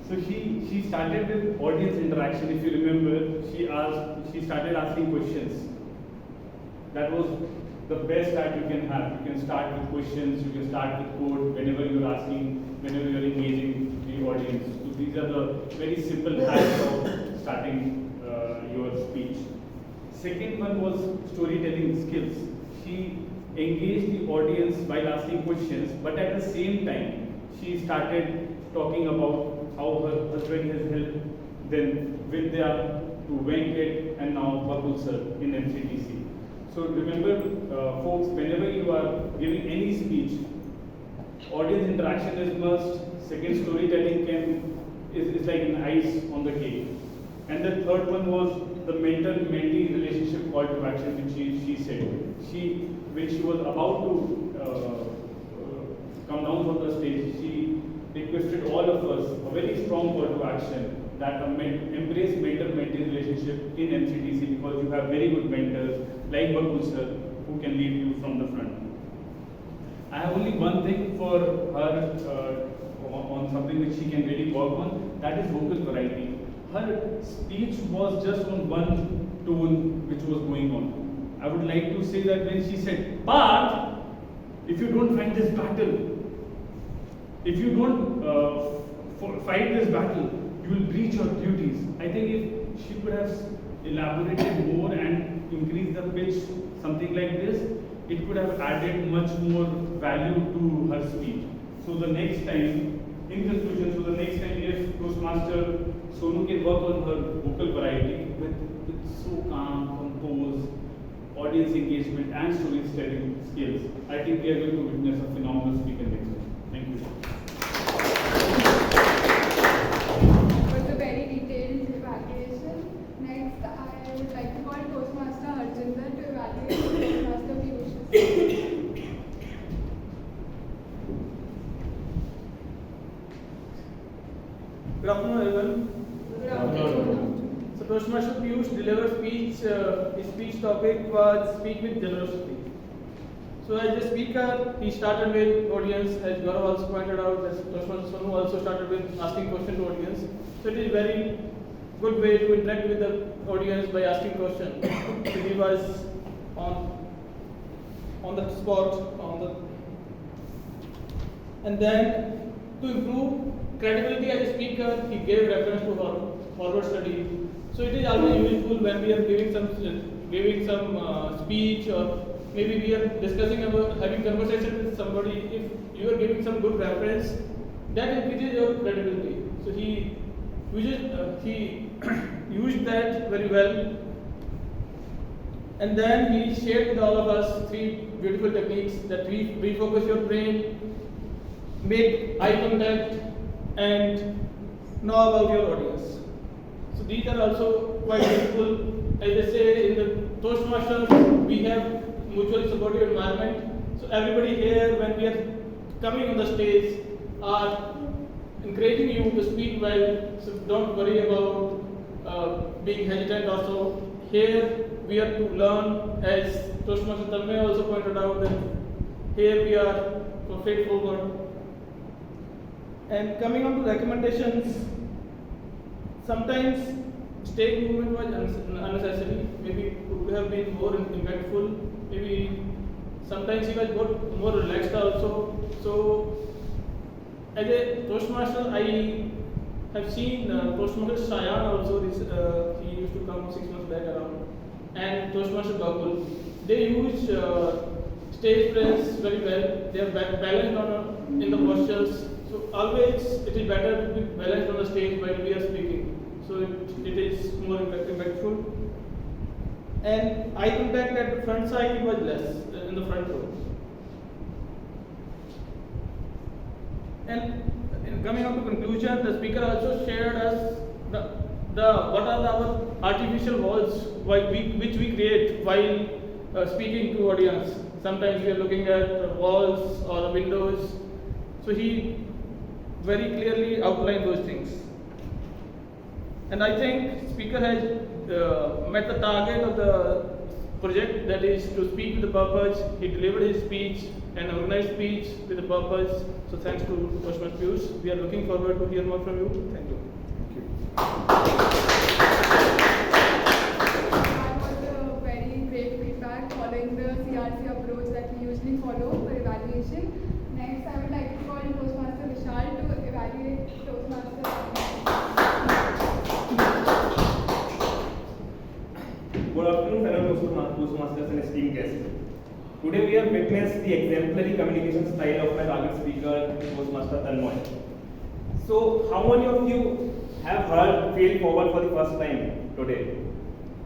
So she started with audience interaction. If you remember, she started asking questions. That was the best start you can have. You can start with questions, you can start with code whenever you're asking, whenever you're engaging the audience. So these are the very simple hacks of starting your speech. Second one was storytelling skills. She engaged the audience while asking questions, but at the same time, she started talking about how her husband has helped them Vidya to Venkat and now Bakul sir in MCTC. So remember, folks, whenever you are giving any speech, audience interaction is must. Second, storytelling is like an ice on the cake. And the third one was the mentor-mentee relationship call to action, which she said. When she was about to come down from the stage, she requested all of us a very strong call to action that embrace mentor-mentee relationship in MCTC, because you have very good mentors like Bakul sir who can lead you from the front. I have only one thing for her on something which she can really work on, that is vocal variety. Her speech was just on one tone which was going on. I would like to say that when she said, but if you don't fight this battle, if you don't fight this battle, you will breach your duties. I think if she could have elaborated more and increased the pitch, something like this, it could have added much more value to her speech. So the next time, in conclusion, so the next time if Toastmaster Sonu can work on her vocal variety with so calm, composed, audience engagement, and storytelling skills, I think we are going to witness a phenomenal speaker next week. Thank you. It was a very detailed evaluation. Next, I would like to call Toastmaster Harjinder to evaluate Toastmaster Piyush. Good afternoon, everyone. Good afternoon. So Toastmaster Piyush delivered speech. His speech topic was "Speak with Generosity." So as a speaker, he started with audience, as Gaurav also pointed out. As Toastmaster Sonu also started with asking questions to audience. So it is very good way to interact with the audience by asking questions. So he was on the spot, and then to improve credibility as a speaker, he gave reference to forward study. So it is always useful when we are giving some speech, or maybe we are discussing about having conversation with somebody. If you are giving some good reference, that increases your credibility. So he used that very well, and then he shared with all of us 3 beautiful techniques that refocus your brain, make eye contact, and know about your audience. So these are also quite useful. As I say, in the Toastmasters, we have mutually supportive environment. So everybody here, when we are coming on the stage, are encouraging you to speak well. So don't worry about being hesitant also. Here we are to learn, as Toastmaster Tanmay also pointed out, that here we are straightforward. And coming on to recommendations, sometimes stage movement was unnecessary. Maybe it would have been more impactful. Maybe sometimes he was more relaxed also. So as a Toastmaster, I have seen Toastmaster Sayan also. He used to come 6 months back around, and Toastmaster Bakul. They use stage presence very well. They are balanced in the postures. So always it is better to be balanced on the stage while we are speaking. So it is more impactful. And eye contact at the front side was less in the front row. And coming on to conclusion, the speaker also shared us what are our artificial walls which we create while speaking to audience. Sometimes we are looking at walls or windows. So he very clearly outlined those things. And I think speaker has met the target of the project, that is to speak with a purpose. He delivered his speech, an organized speech with a purpose. So thanks to Toastmaster Piyush. We are looking forward to hear more from you. Thank you. That was a very great feedback following the CRC approach that we usually follow for evaluation. Next, I would like to call Toastmaster Vishal to evaluate Toastmaster. Good afternoon, fellow Toastmasters and esteemed guests. Today we have witnessed the exemplary communication style of my target speaker, Toastmaster Tanmay. So, how many of you have heard fail forward for the first time today?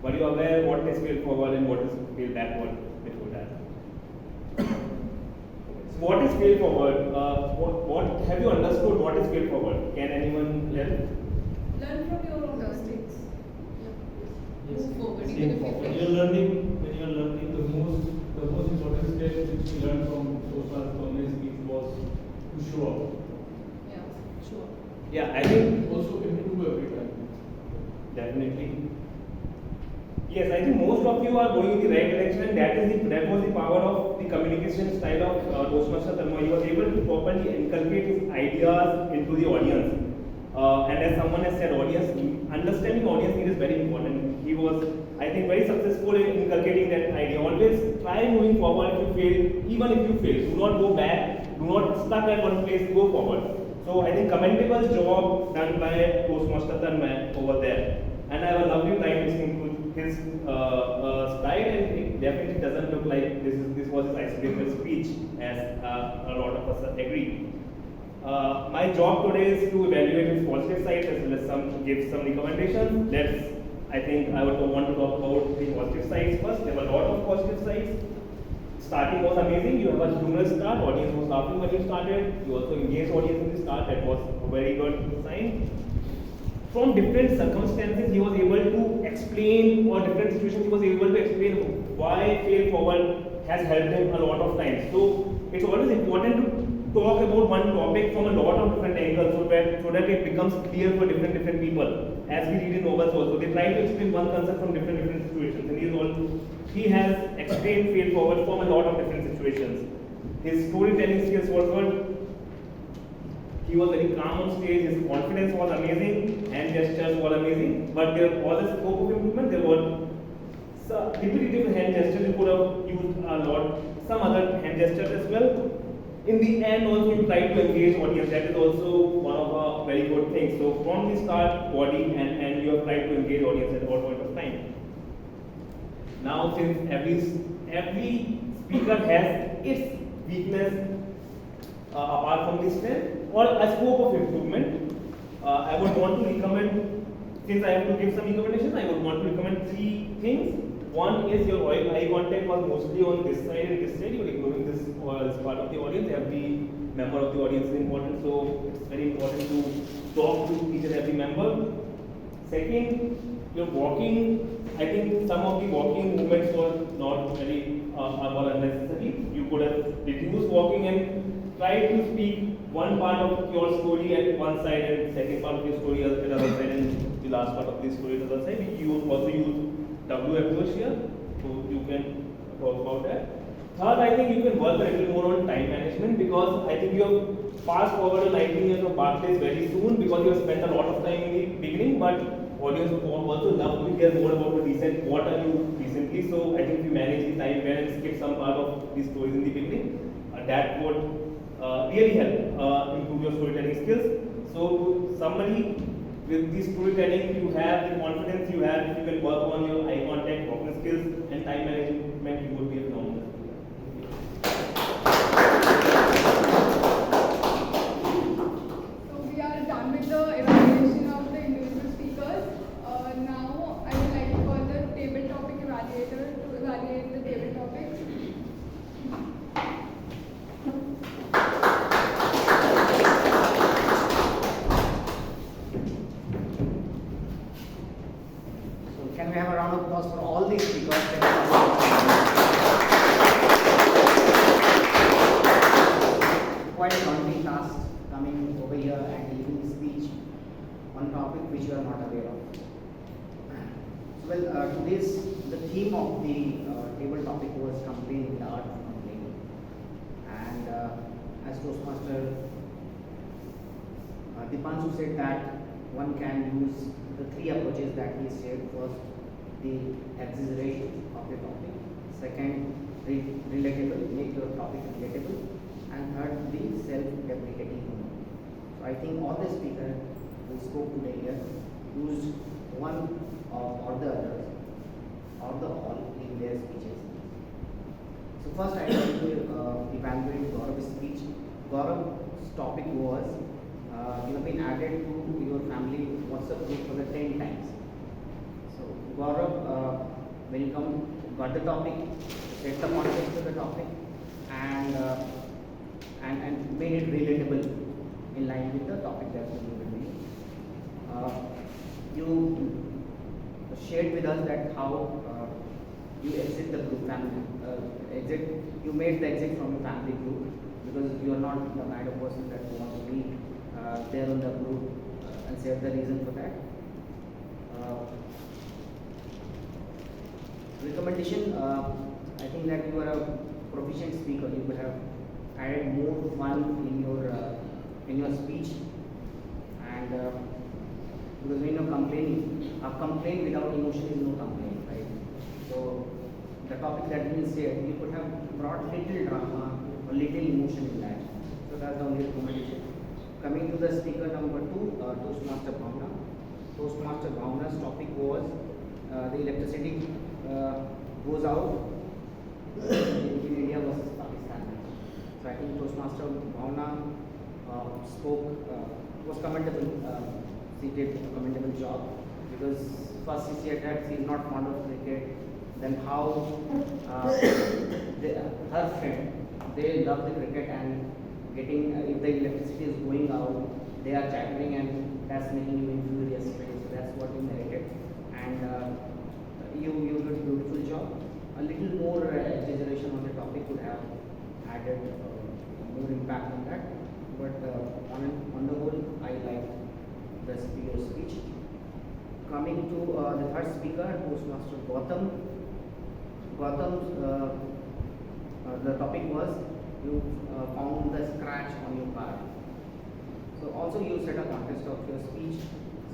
Were you aware what is fail forward and what is fail backward before that? So what is fail forward? What have you understood? What is fail forward? Can anyone help? Learn from your own mistakes. Move forward. When you're learning, the most important step which we learned from Toastmasters Tanmay's speech was to show up. Yeah, sure. Yeah, I think Also improve every time. definitely. Yes, I think most of you are going in the right direction. That was the power of the communication style of Toastmaster Tanmay. He was able to properly inculcate his ideas into the audience. And as someone has said, understanding audience need is very important. He was, I think, very successful in inculcating that idea. Always try moving forward. If you fail, even if you fail, do not go back. Do not stuck at one place. Go forward. So I think commendable job done by Toastmaster Tanmay over there. And I have a lovely time listening to his style, and it definitely doesn't look like this was his icebreaker speech, as a lot of us agree. My job today is to evaluate his positive side as well as give some recommendations. Let's I think I would want to talk about the positive sides first. There were a lot of positive sides. Starting was amazing. You have a humorous start. Audience was laughing when you started. You also engaged audience in the start. That was a very good sign. From different circumstances, he was able to explain, or different situations, he was able to explain why Fail Forward has helped him a lot of times. So it's always important to talk about one topic from a lot of different angles, so that it becomes clear for different people. As we read in novels also, they try to explain one concept from different situations, and he has explained Fail Forward from a lot of different situations. His storytelling skills were good. He was very calm on stage. His confidence was amazing, hand gestures were amazing. But there was a scope of improvement. There were repetitive hand gestures. You could have used a lot, some other hand gestures as well. In the end, also you try to engage audience. That is also one of the very good things. So from the start, body and you have tried to engage audience at all point of time. Now, since every speaker has its weakness apart from the strength or a scope of improvement, I would want to recommend, since I have to give some recommendations, I would want to recommend 3 things. One is your eye contact was mostly on this side and this side. You are ignoring this part of the audience. Every member of the audience is important, so it's very important to talk to each and every member. Second, your walking. I think some of the walking movements were not very were unnecessary. You could have reduced walking and tried to speak one part of your story at one side and second part of your story at the other side, and the last part of the story at the other side. You also use W approach here, so you can talk about that. Third, I think you can work a little more on time management, because I think you have fast forward to 19 years of Barclays very soon, because you have spent a lot of time in the beginning, but audience would also love to hear more about the recent, what are you recently. So I think if you manage the time well and skip some part of the stories in the beginning, that would really help improve your storytelling skills. So to somebody with the storytelling, you have the confidence you have, if you can work on your eye contact, walking skills and time management, you would be a phenomenal. So we are done with the evaluation of the individual speakers. Now I would like to call the table topic evaluator to evaluate the table topics. So can we have a round of applause for all these speakers? Quite a daunting task coming over here and delivering speech on a topic which you are not aware of. Well, today's the theme of the table topic was complaining, the art of complaining. And as Toastmaster Dipanshu said that one can use the 3 approaches that he shared. First, the exaggeration of the topic. Second, relatable, make your topic relatable. And third, the self-deprecating humor. So I think all the speakers who spoke today here used one or the other or the all in their speeches. So first I want to evaluate Gaurav's speech. Gaurav's topic was you have been added to your family WhatsApp group for the 10 times. So Gaurav, when you got the topic, set the context of the topic, and made it relatable in line with the topic that you were doing. You shared with us that how you exit the group family, you made the exit from your family group because you are not the kind of person that you want to be there on the group, and said the reason for that. Recommendation, I think that you are a proficient speaker. You could have added more fun in your speech, and because when you're complaining, a complaint without emotion is no complaint, right? So the topic that we said, you could have brought little drama or little emotion in that. So that's the only recommendation. Coming to the speaker number 2, Toastmaster Bhavna. Toastmaster Bhavna's topic was the electricity goes out in India versus Pakistan. So I think Toastmaster Bhavna spoke, was commendable. She did a commendable job because first she said that she is not fond of cricket. Then how her friend, they love the cricket and getting if the electricity is going out, they are chattering and that's making you furious. Right? So that's what you narrated. And you did a beautiful job. A little more exaggeration on the topic would have added more impact on that. But on the whole, I like your speech. Coming to the third speaker, Toastmaster Gautam. Gautam's the topic was you found the scratch on your car. So also you set a contest of your speech,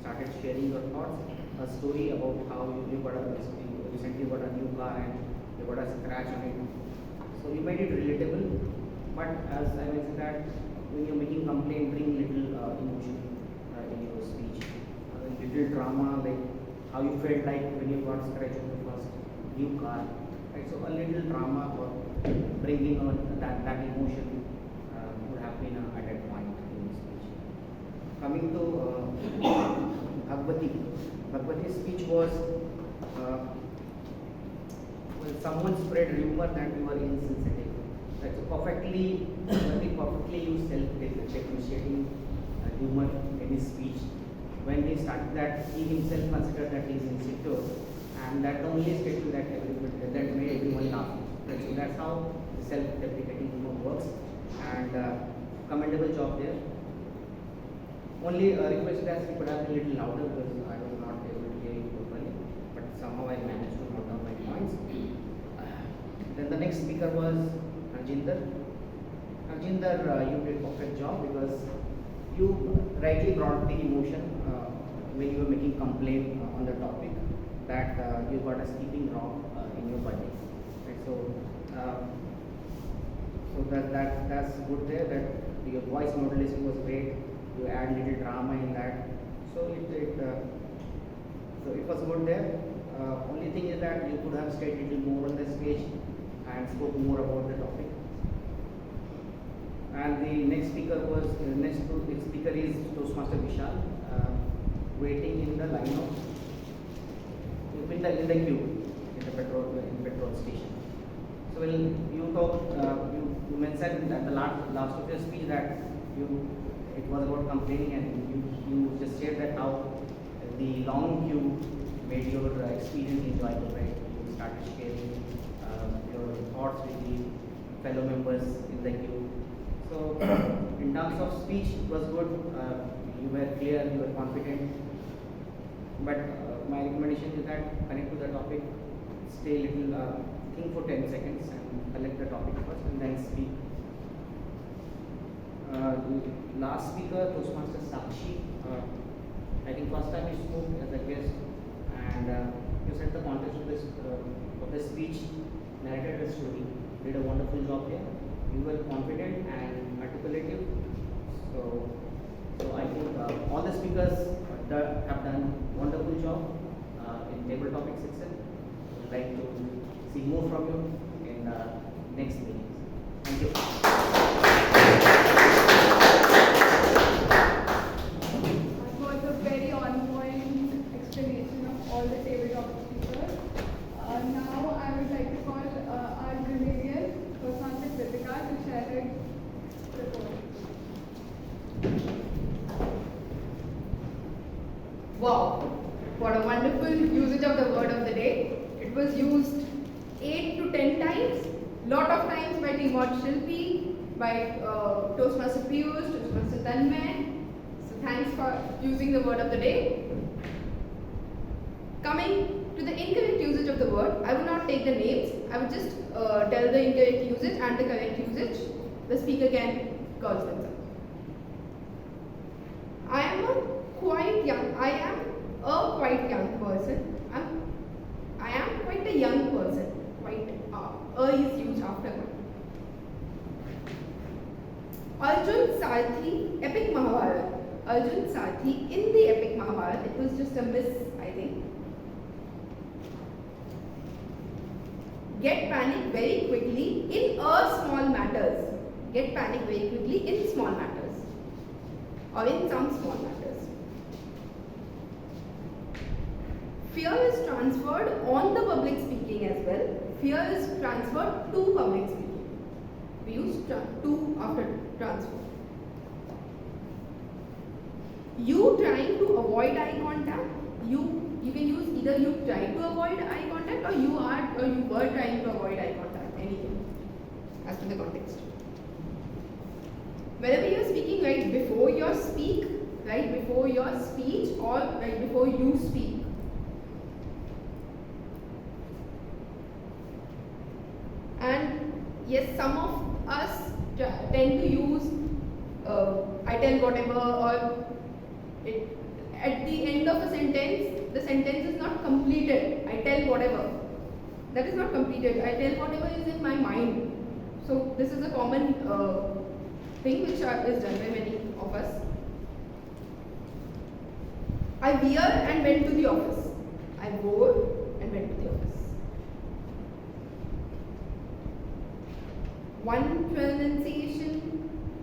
started sharing your thoughts, a story about how you recently got a new car and you got a scratch on it. So you made it relatable, but as I mentioned that when you're making complaint, bring little emotion in your speech. A little drama, like how you felt like when you got scratch on the first new car. Right? So a little drama or bringing on that emotion would have been at that point in your speech. Coming to Bhagwati. Bhagwati's speech was someone spread rumor that you were insensitive. That's perfectly you self-depreciating humor in his speech. When he started that, he himself considered that he is insecure, and that only statement that made everyone laugh. Right? So that's how the self-deprecating humor works, and commendable job there. Only request that you could have been a little louder because I was not able to hear you properly, but somehow I managed to note down my points. Then the next speaker was Harjinder. Harjinder, you did a perfect job because you rightly brought the emotion when you were making complaint on the topic that you got a skipping wrong in your birthday. Right? So that's good there. That your voice modulation was great. You add little drama in that. So it was good there. Only thing is that you could have stayed a little more on the stage and spoke more about the topic. And the next speaker is Toastmaster Vishal, waiting in the line of in the queue in the petrol station. So when you mentioned at the last of your speech that it was about complaining, and you just said that how the long queue made your experience enjoyable, right? You started sharing your thoughts with the fellow members in the queue. So in terms of speech, it was good. You were clear, you were confident. But my recommendation is that connect to the topic, stay little, think for 10 seconds and collect the topic first and then speak. Last speaker, Toastmaster Sakshi. I think first time you spoke as a guest, and you set the context of the speech, narrated the story, did a wonderful job there. You were confident and articulative. So I think all the speakers have done wonderful job in table topics itself. Would like to see more from you in next meetings. Thank you. That was a very on-point explanation of all the tabletop speakers. Now I would like to call our Grenadian, Toastmaster Kritika, to share her report. Wow, what a wonderful usage of the word of the day. It was used 8 to 10 times, lot of times by Timot Shilpi, by Toastmaster Piyush, Toastmaster Tanmay. So thanks for using the word of the day. Coming to the incorrect usage of the word, I would not take the names. I would just tell the incorrect usage and the correct usage. The speaker can call themselves. I am a quite young person. I am quite a young person. Quite is used after one. Arjun Sarthi, epic Mahabharata. Arjun Sarthi in the epic Mahabharata. It was just a miss, I think. Get panic very quickly in small matters. Get panic very quickly in small matters. Or in some small matters. fear is transferred on the public speaking as well. Fear is transferred to public speaking. We use to after transfer. You trying to avoid eye contact, you can use either you try to avoid eye contact or you were trying to avoid eye contact, anything as to the context. Whenever you are speaking right before your speech or right before you speak. And yes, some of us tend to use I tell whatever, or at the end of a sentence, the sentence is not completed. I tell whatever. That is not completed. I tell whatever is in my mind. So this is a common thing which is done by many of us. I wear and went to the office. I wore and went to the office. One pronunciation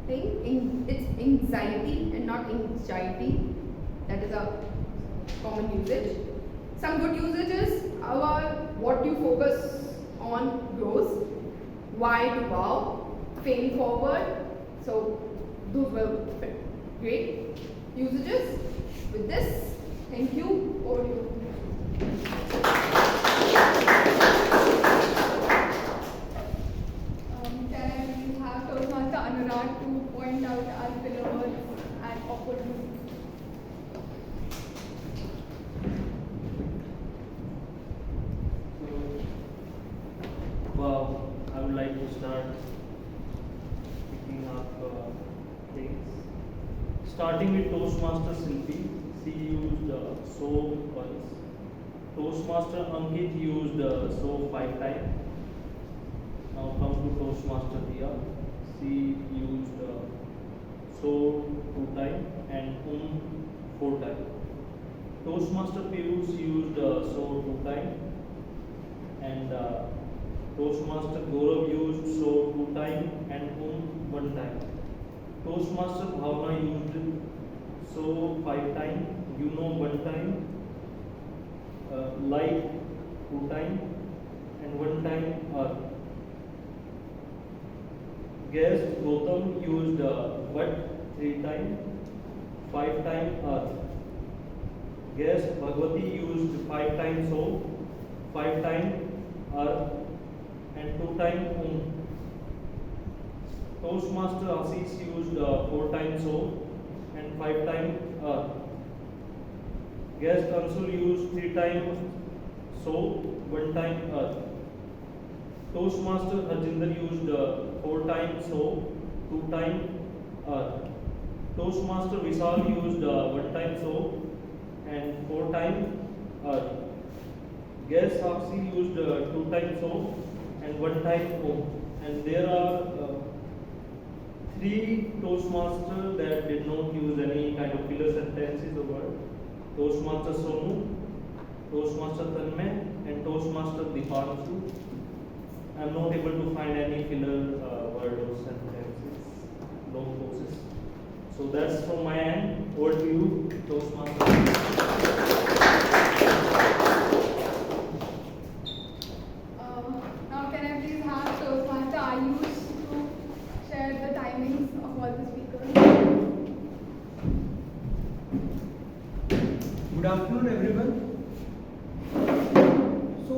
thing, it's anxiety and not anxiety. That is a common usage. Some good usages are what you focus on grows, why to wow, fail forward. So those were great usages. With this, thank you. Over to you. Can I please have Toastmaster Anurag to point out our pillars and awkwardness? Wow, I would like to start picking up things. Starting with Toastmaster Silpi, she used so once. Toastmaster Ankit used so 5 times. Now come to Toastmaster Diya. She used so 2 times and 4 times. Toastmaster Piyush used so 2 times and Toastmaster Gaurav used so 2 times and 1 time. Toastmaster Bhavna used so 5 times, 1 time, like 2 times and 1 time. Guest Gautam used but 3 times, 5 times. Guest Bhagwati used 5 times so, 5 times and 2 times Toastmaster Ashish used 4 times so and 5 times Guest Ansul used 3 times so, 1 time Toastmaster Harjinder used 4 times so, 2 times Toastmaster Vishal used 1 time so and 4 times Guest Sakshi used 2 times so and 1 time and there are 3 Toastmasters that did not use any kind of filler sentences or word. Toastmaster Sonu, Toastmaster Tanmay and Toastmaster Dipanshu. I am not able to find any filler word or sentences, long pauses. So that's from my end. Over to you, Toastmaster. Now can I please have Toastmaster Ayush to share the timings of all the speakers? Good afternoon, everyone. So,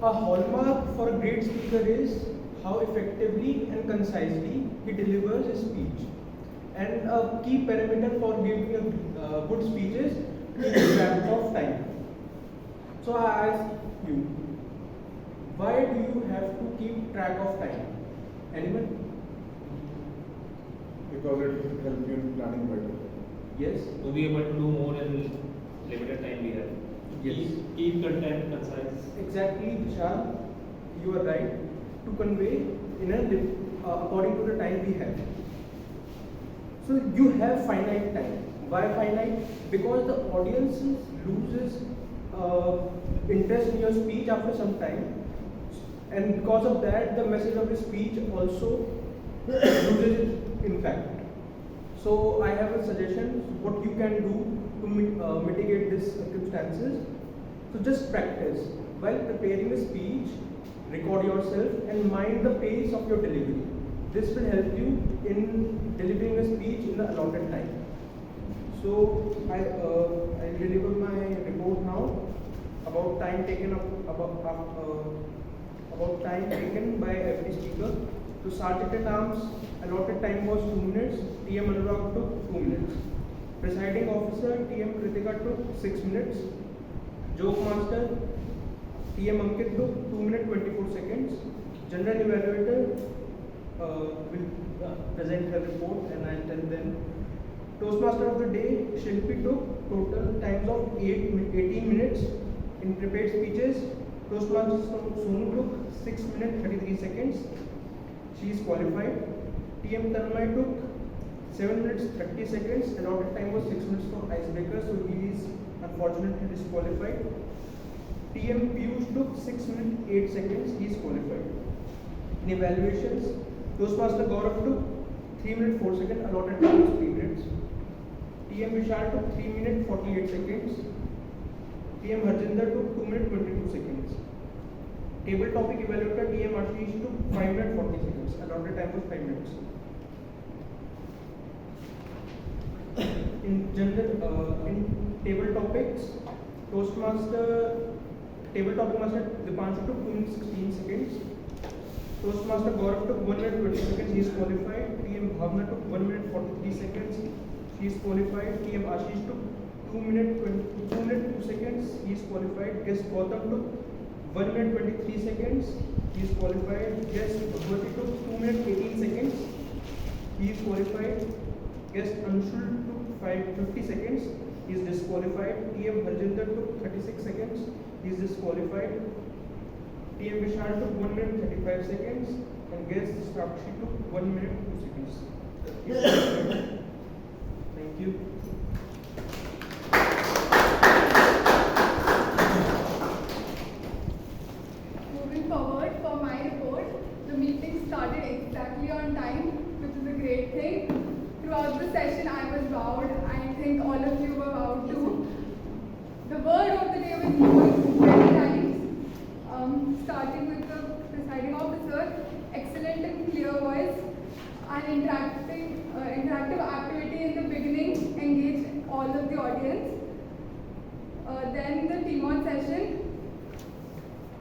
a hallmark for a great speaker is how effectively and concisely he delivers his speech. And a key parameter for giving a good speech is keeping track of time. So, I ask you, why do you have to keep track of time? Anyone? Because it will help you in planning better. Yes? To be able to do more in limited time we have. Yes. Keep content concise. Exactly, Vishal. You are right. To convey in according to the time we have. So you have finite time. Why finite? Because the audience loses interest in your speech after some time, and because of that, the message of the speech also loses its impact. So I have a suggestion what you can do to mitigate these circumstances. So just practice. While preparing a speech, record yourself and mind the pace of your delivery. This will help you in delivering a speech in the allotted time. So I deliver my report now about time taken about time taken by every speaker. So Sergeant at Arms allotted time was 2 minutes. TM Anurag took 2 minutes. Presiding officer TM Kritika took 6 minutes. Joke master TM Ankit took 2 minutes 24 seconds. General evaluator will present her report and I'll tell them. Toastmaster of the day, Shilpi took total times of 18 minutes in prepared speeches. Toastmaster Sonu took 6 minutes 33 seconds. She is qualified. TM Tanmay took 7 minutes 30 seconds. Allotted time was 6 minutes for icebreaker, so he is unfortunately disqualified. TM Piyush took 6 minutes 8 seconds. He is qualified. In evaluations, Toastmaster Gaurav took 3 minutes 4 seconds. Allotted time was 3 minutes. TM Vishal took 3 minutes 48 seconds. TM Harjinder took 2 minutes 22 seconds. Table topic evaluator TM Ashish took 5 minutes 40 seconds. Allotted time was 5 minutes. In table topics, table topic master Dipanshu took 2 minutes 16 seconds. Toastmaster Gaurav took 1 minute 20 seconds. He is qualified. TM Bhavna took 1 minute 43 seconds. She is qualified. TM Ashish took 2 minutes 2 seconds. He is qualified. Guest Gautam took 1 minute 23 seconds. He is qualified. Guest Bhagwati took 2 minutes 18 seconds. He is qualified. Guest Anshul took 50 seconds. He is disqualified. TM Harjinder took 36 seconds. He is disqualified. TM Vishal took 1 minute 35 seconds. And guest Sakshi took 1 minute 2 seconds. Thank you. Moving forward for my report, the meeting started exactly on time, which is a great thing. Throughout the session, I was wowed. I think all of you were wowed too. The word of the day was used many times, starting with the presiding officer, excellent and clear voice, an interactive activity in the beginning engaged all of the audience. Then the team-on session,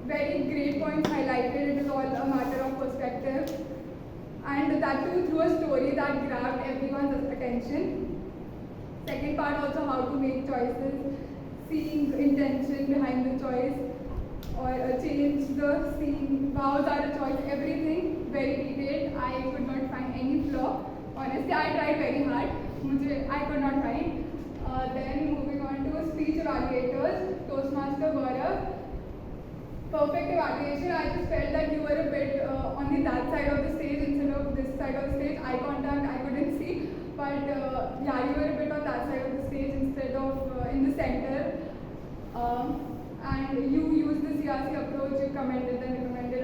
very great points highlighted. It is all a matter of perspective. And that too through a story that grabbed everyone's attention. Second part also how to make choices, seeing intention behind the choice, or change the scene, vows are a choice, everything very detailed. I could not find any flaw. Honestly, I tried very hard. I could not find. Then moving on to speech evaluators, Toastmaster Gaurav. Perfect evaluation. I just felt that you were a bit on that side of the stage instead of this side of the stage. Eye contact I couldn't see, but yeah, you were a bit on that side of the stage instead of in the center. And you used the CRC approach. You commented and recommended,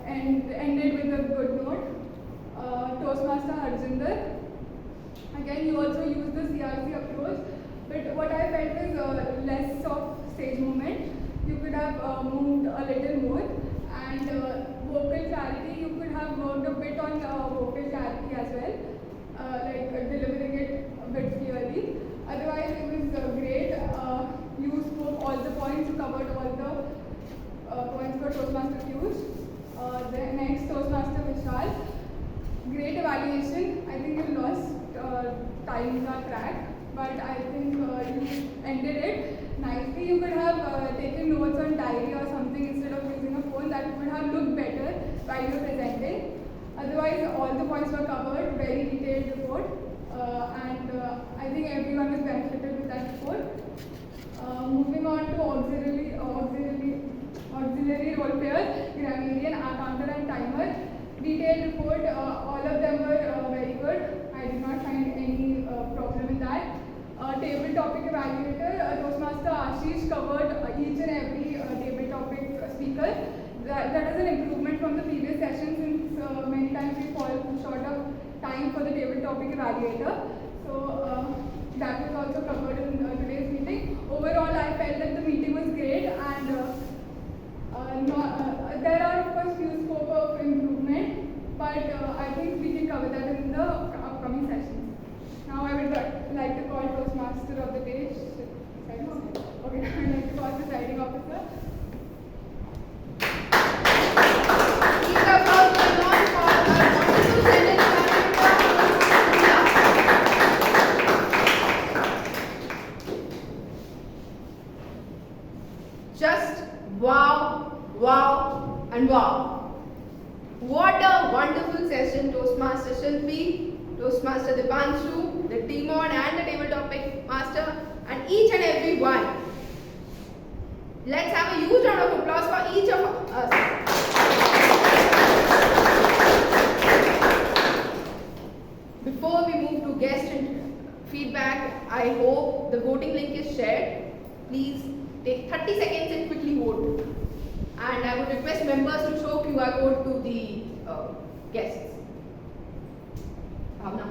and ended with a good note. Toastmaster Harjinder. Again, you also used the CRC approach, but what I felt was less of stage movement. You could have moved a little more, and vocal clarity, you could have worked a bit on vocal clarity as well, like delivering it a bit clearly. Otherwise, it was great. You spoke all the points, you covered all the points for Toastmaster Piyush. The next, Toastmaster Vishal. Great evaluation. I think you lost time on track, but I think you ended it nicely. You could have taken notes on diary or something instead of using a phone. That would have looked better while you were presenting. Otherwise, all the points were covered, very detailed report, and I think everyone was benefited with that report. Moving on to auxiliary role players, grammarian, counter and timer. Detailed report, all of them were very good. I did not find any problem in that. Table topic evaluator, Toastmaster Ashish covered each and every table topic speaker. That is an improvement from the previous session, since many times we fall short of time for the table topic evaluator. So that was also covered in today's meeting. Overall, I felt that the meeting Just wow, wow, and wow. What a wonderful session, Toastmaster Shilpi, Toastmaster Dipanshu, the Timon and the table topic master, and each and every one. Let's have a huge round of applause for each of us. Before we move to guest feedback, I hope the voting link is shared. Please take 30 seconds and quickly vote. And I would request members to show QR code to the guests. Bhavna.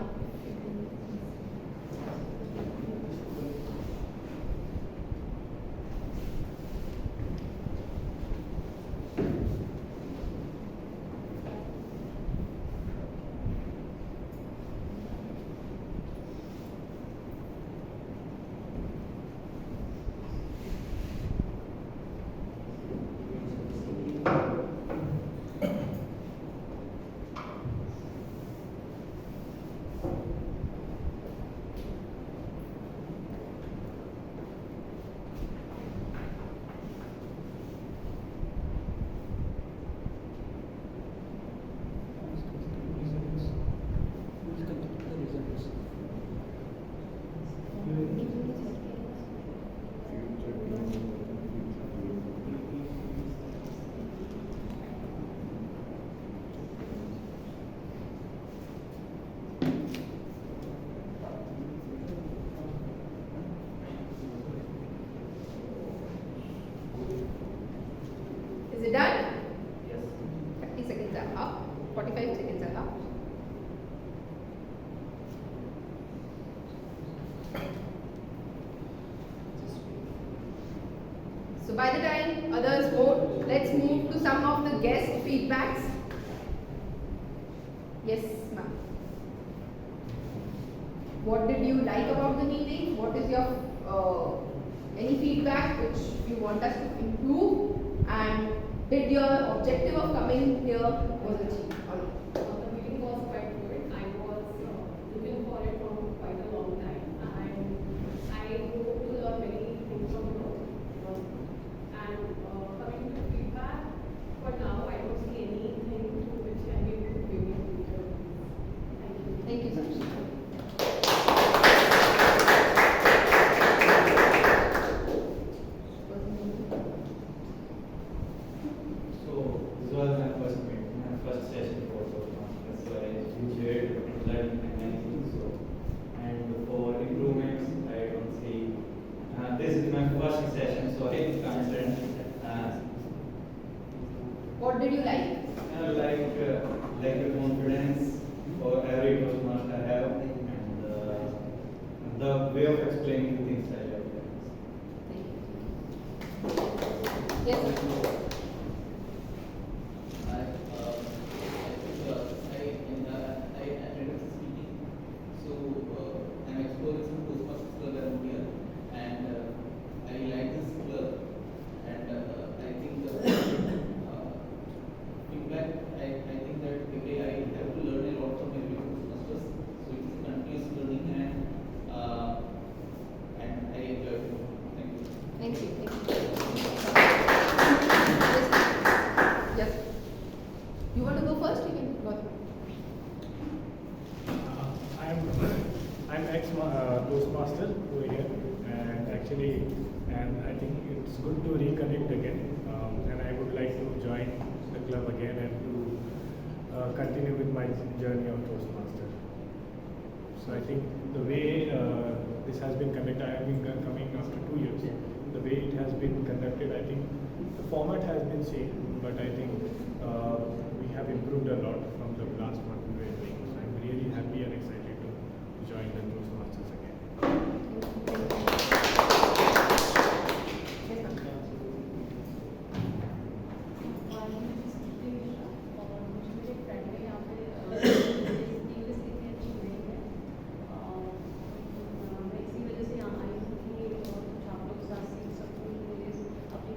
Is it done? Yes. 30 seconds are up. 45 seconds are up. So by the time others vote, let's move to some of the guest feedbacks. Yes, ma'am. What did you like about the meeting? What is your any feedback which you want us to improve? And did your objective of coming here was achieved or not? The meeting was quite good. I was looking for it for quite a long time, and I hope to learn many things from you. And coming to feedback, for now I don't see anything which can be improved in the future. Thank you. Thank you, sir. So this was my first session for Toastmasters. So I enjoyed learning many things. So and for improvements, I don't see. This is my first session, so I can't say. What did you like? Like the confidence for every Toastmaster have, and the way of explaining things I like. Yes, sir. I attended this meeting, so I'm exploring some Toastmasters club around here, and I like this club, and I think feedback. I think that every day I have to learn a lot from every Toastmasters, so it's a continuous learning, and I enjoy it. Thank you. Thank you. Yes. You want to go first? You can go. I'm ex-Toastmaster over here, and actually, I think it's good to reconnect again, and I would like to join the club again and to continue with my journey of Toastmaster. So I think the way this has been conducted, I have been coming after 2 years. The way it has been conducted, I think the format has been same, but I think we have improved a lot from the last month we were doing. So I'm really happy and excited to join the Toastmasters again.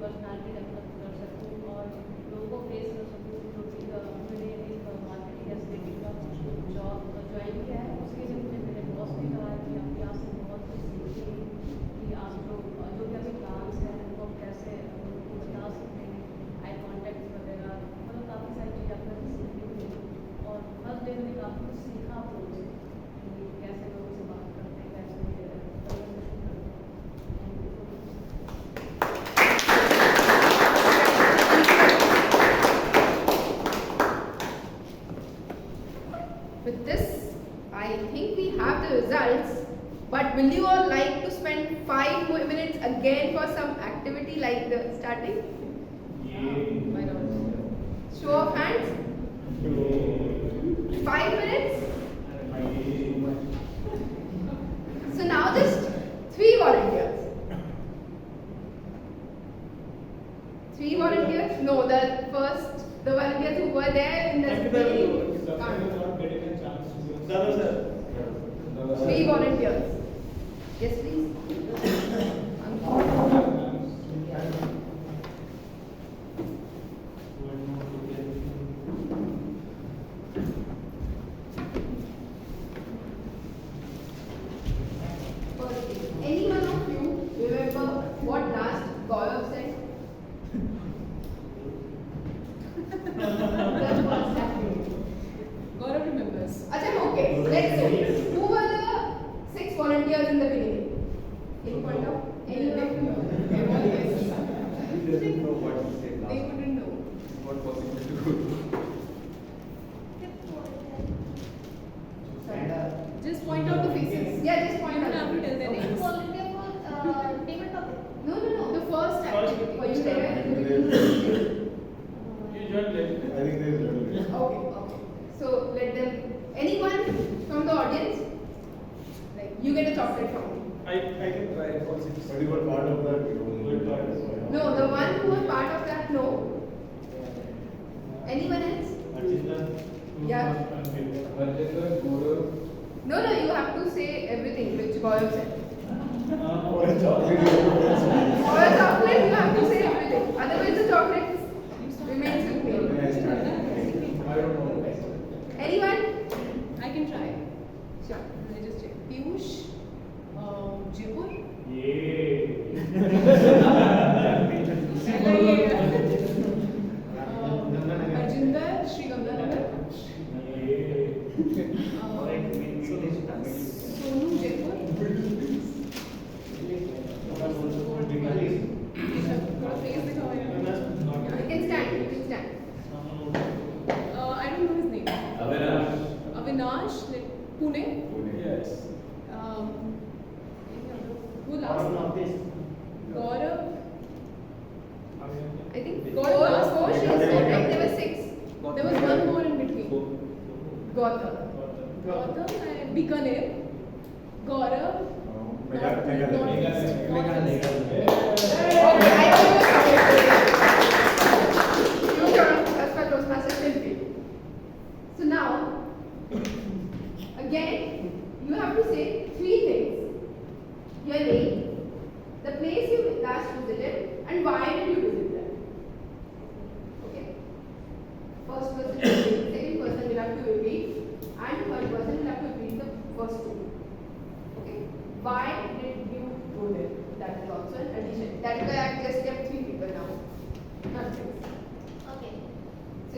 Personality develop कर सकूँ और लोगों को face कर सकूँ जो कि मेरे एक मार्केटिंग एस्पेक्ट का will you all like to spend 5 more minutes again for some activity like the starting? Why not? Show of hands. 5 minutes. So now just 3 volunteers. 3 volunteers? No, the volunteers who were there in the beginning. Dada sir. 3 volunteers. Yes, please. Any one of you remember what last Gaurav said? Gaurav remembers. Acha, okay. Let's see. Who were the 6 volunteers in the beginning? Can you point out? Anyone? They didn't know what to say last. They wouldn't know. What possible to do. Just point out the faces. Yeah, just point You out. don't have to tell their names. Volunteer for table topic. No. The first activity. Were you there? You joined late. I think there is a Okay. So let them. Anyone from the audience? Like you get a chocolate from me. I can try for 6. But you were part of that. No, the one who was part of that. No. Anyone else? Yeah. No. You have to say everything which Gaurav said. For a chocolate. For a chocolate, you have to say everything. Otherwise, the chocolate remains with me. I don't know. Anyone? I can try. Sure. Let me just check. Piyush, Jaipur. Arjinder, Sri Ganganagar. Sonu, Jaipur. थोड़ा face दिखाओ यार. You can stand. I don't know his name. Avinash, like, Pune. Yes. Who last? Gaurav. I think Gaurav last. four she said, right? There were 6. There was one more in between. Gautam. Gautam and Bikaner. Gaurav. Okay, I don't know. You turn as per Toastmasters simply. So now, again, you have to say 3 things. Your name, the place you last visited, and why did you visit there. Okay. First person will repeat, second person will have to repeat, and third person will have to repeat the first 2. Okay. Why did you go there? That is also an addition. That is why I have just kept 3 people now. Not 6. Okay. So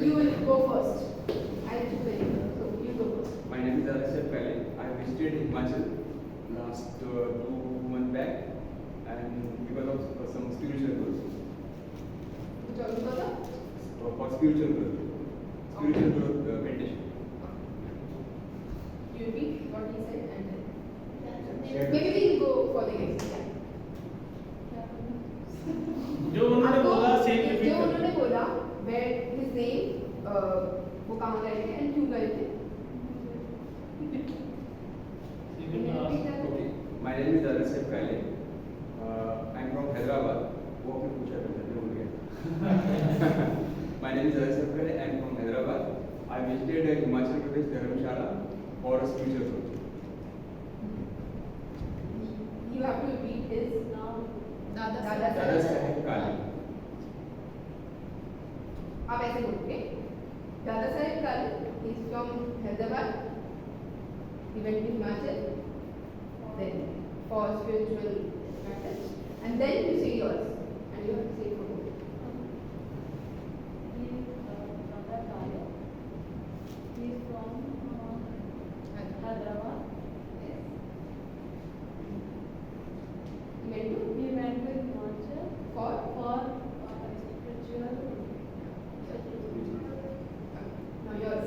you will go first. I'll do the so you go first. My name is Alexia Pele. I visited Himachal last 2 months back, and because of some spiritual growth. Which also was For spiritual growth. Spiritual growth meditation. you repeat what he said and then maybe we'll go for the next time. जो उन्होंने बोला same जो repeat. उन्होंने बोला where his name वो कहाँ गए थे and क्यों गए थे. Okay. My name is Alexia Pele. I'm from Hyderabad. वो आपने पूछा था मैं भूल गया. My name is Alexia Pele. I'm from Hyderabad. I visited Himachal Pradesh Dharamshala for a spiritual growth. You have to repeat his Dada Dada Saheb Kali. आप ऐसे बोलोगे. Dada Saheb Kali is from Hyderabad. He went to Himachal then for spiritual matters, and then you say yours, and you have to say it for both. He's from Hyderabad. Yes. He went to Himachal for spiritual. now yours.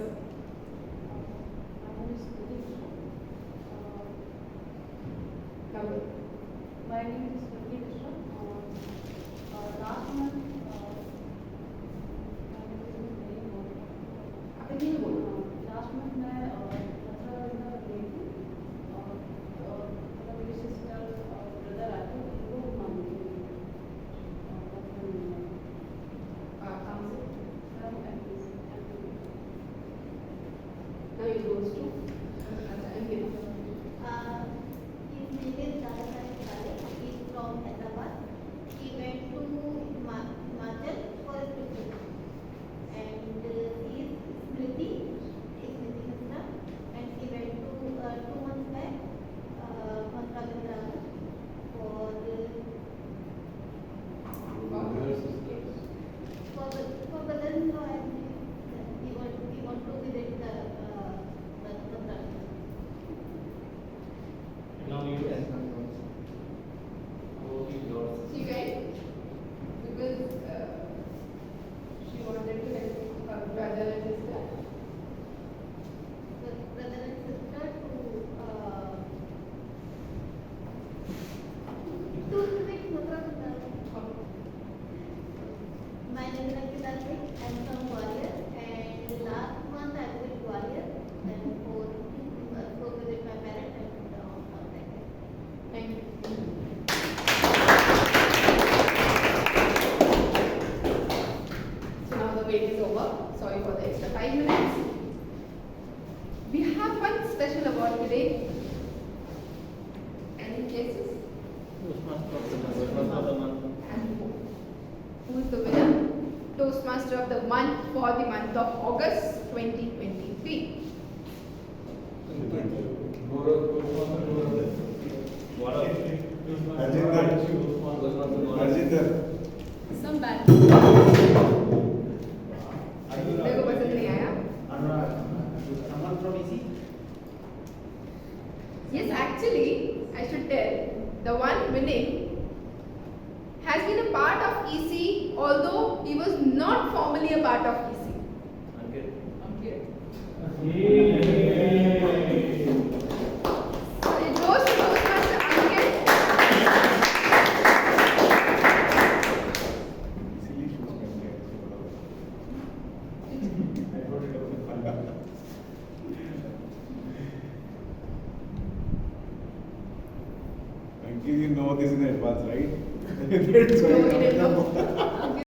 Toastmaster of the month for the month of August 2023. Some bad. मेरे को पसंद नहीं आया. Someone from EC? Yes, actually, I should tell, the one winning has been a part of EC, although he was not formally a part of EC. Ankit. So it goes to Toastmaster Ankit. Until you know this in advance, right? That's why No, you he didn't know. know.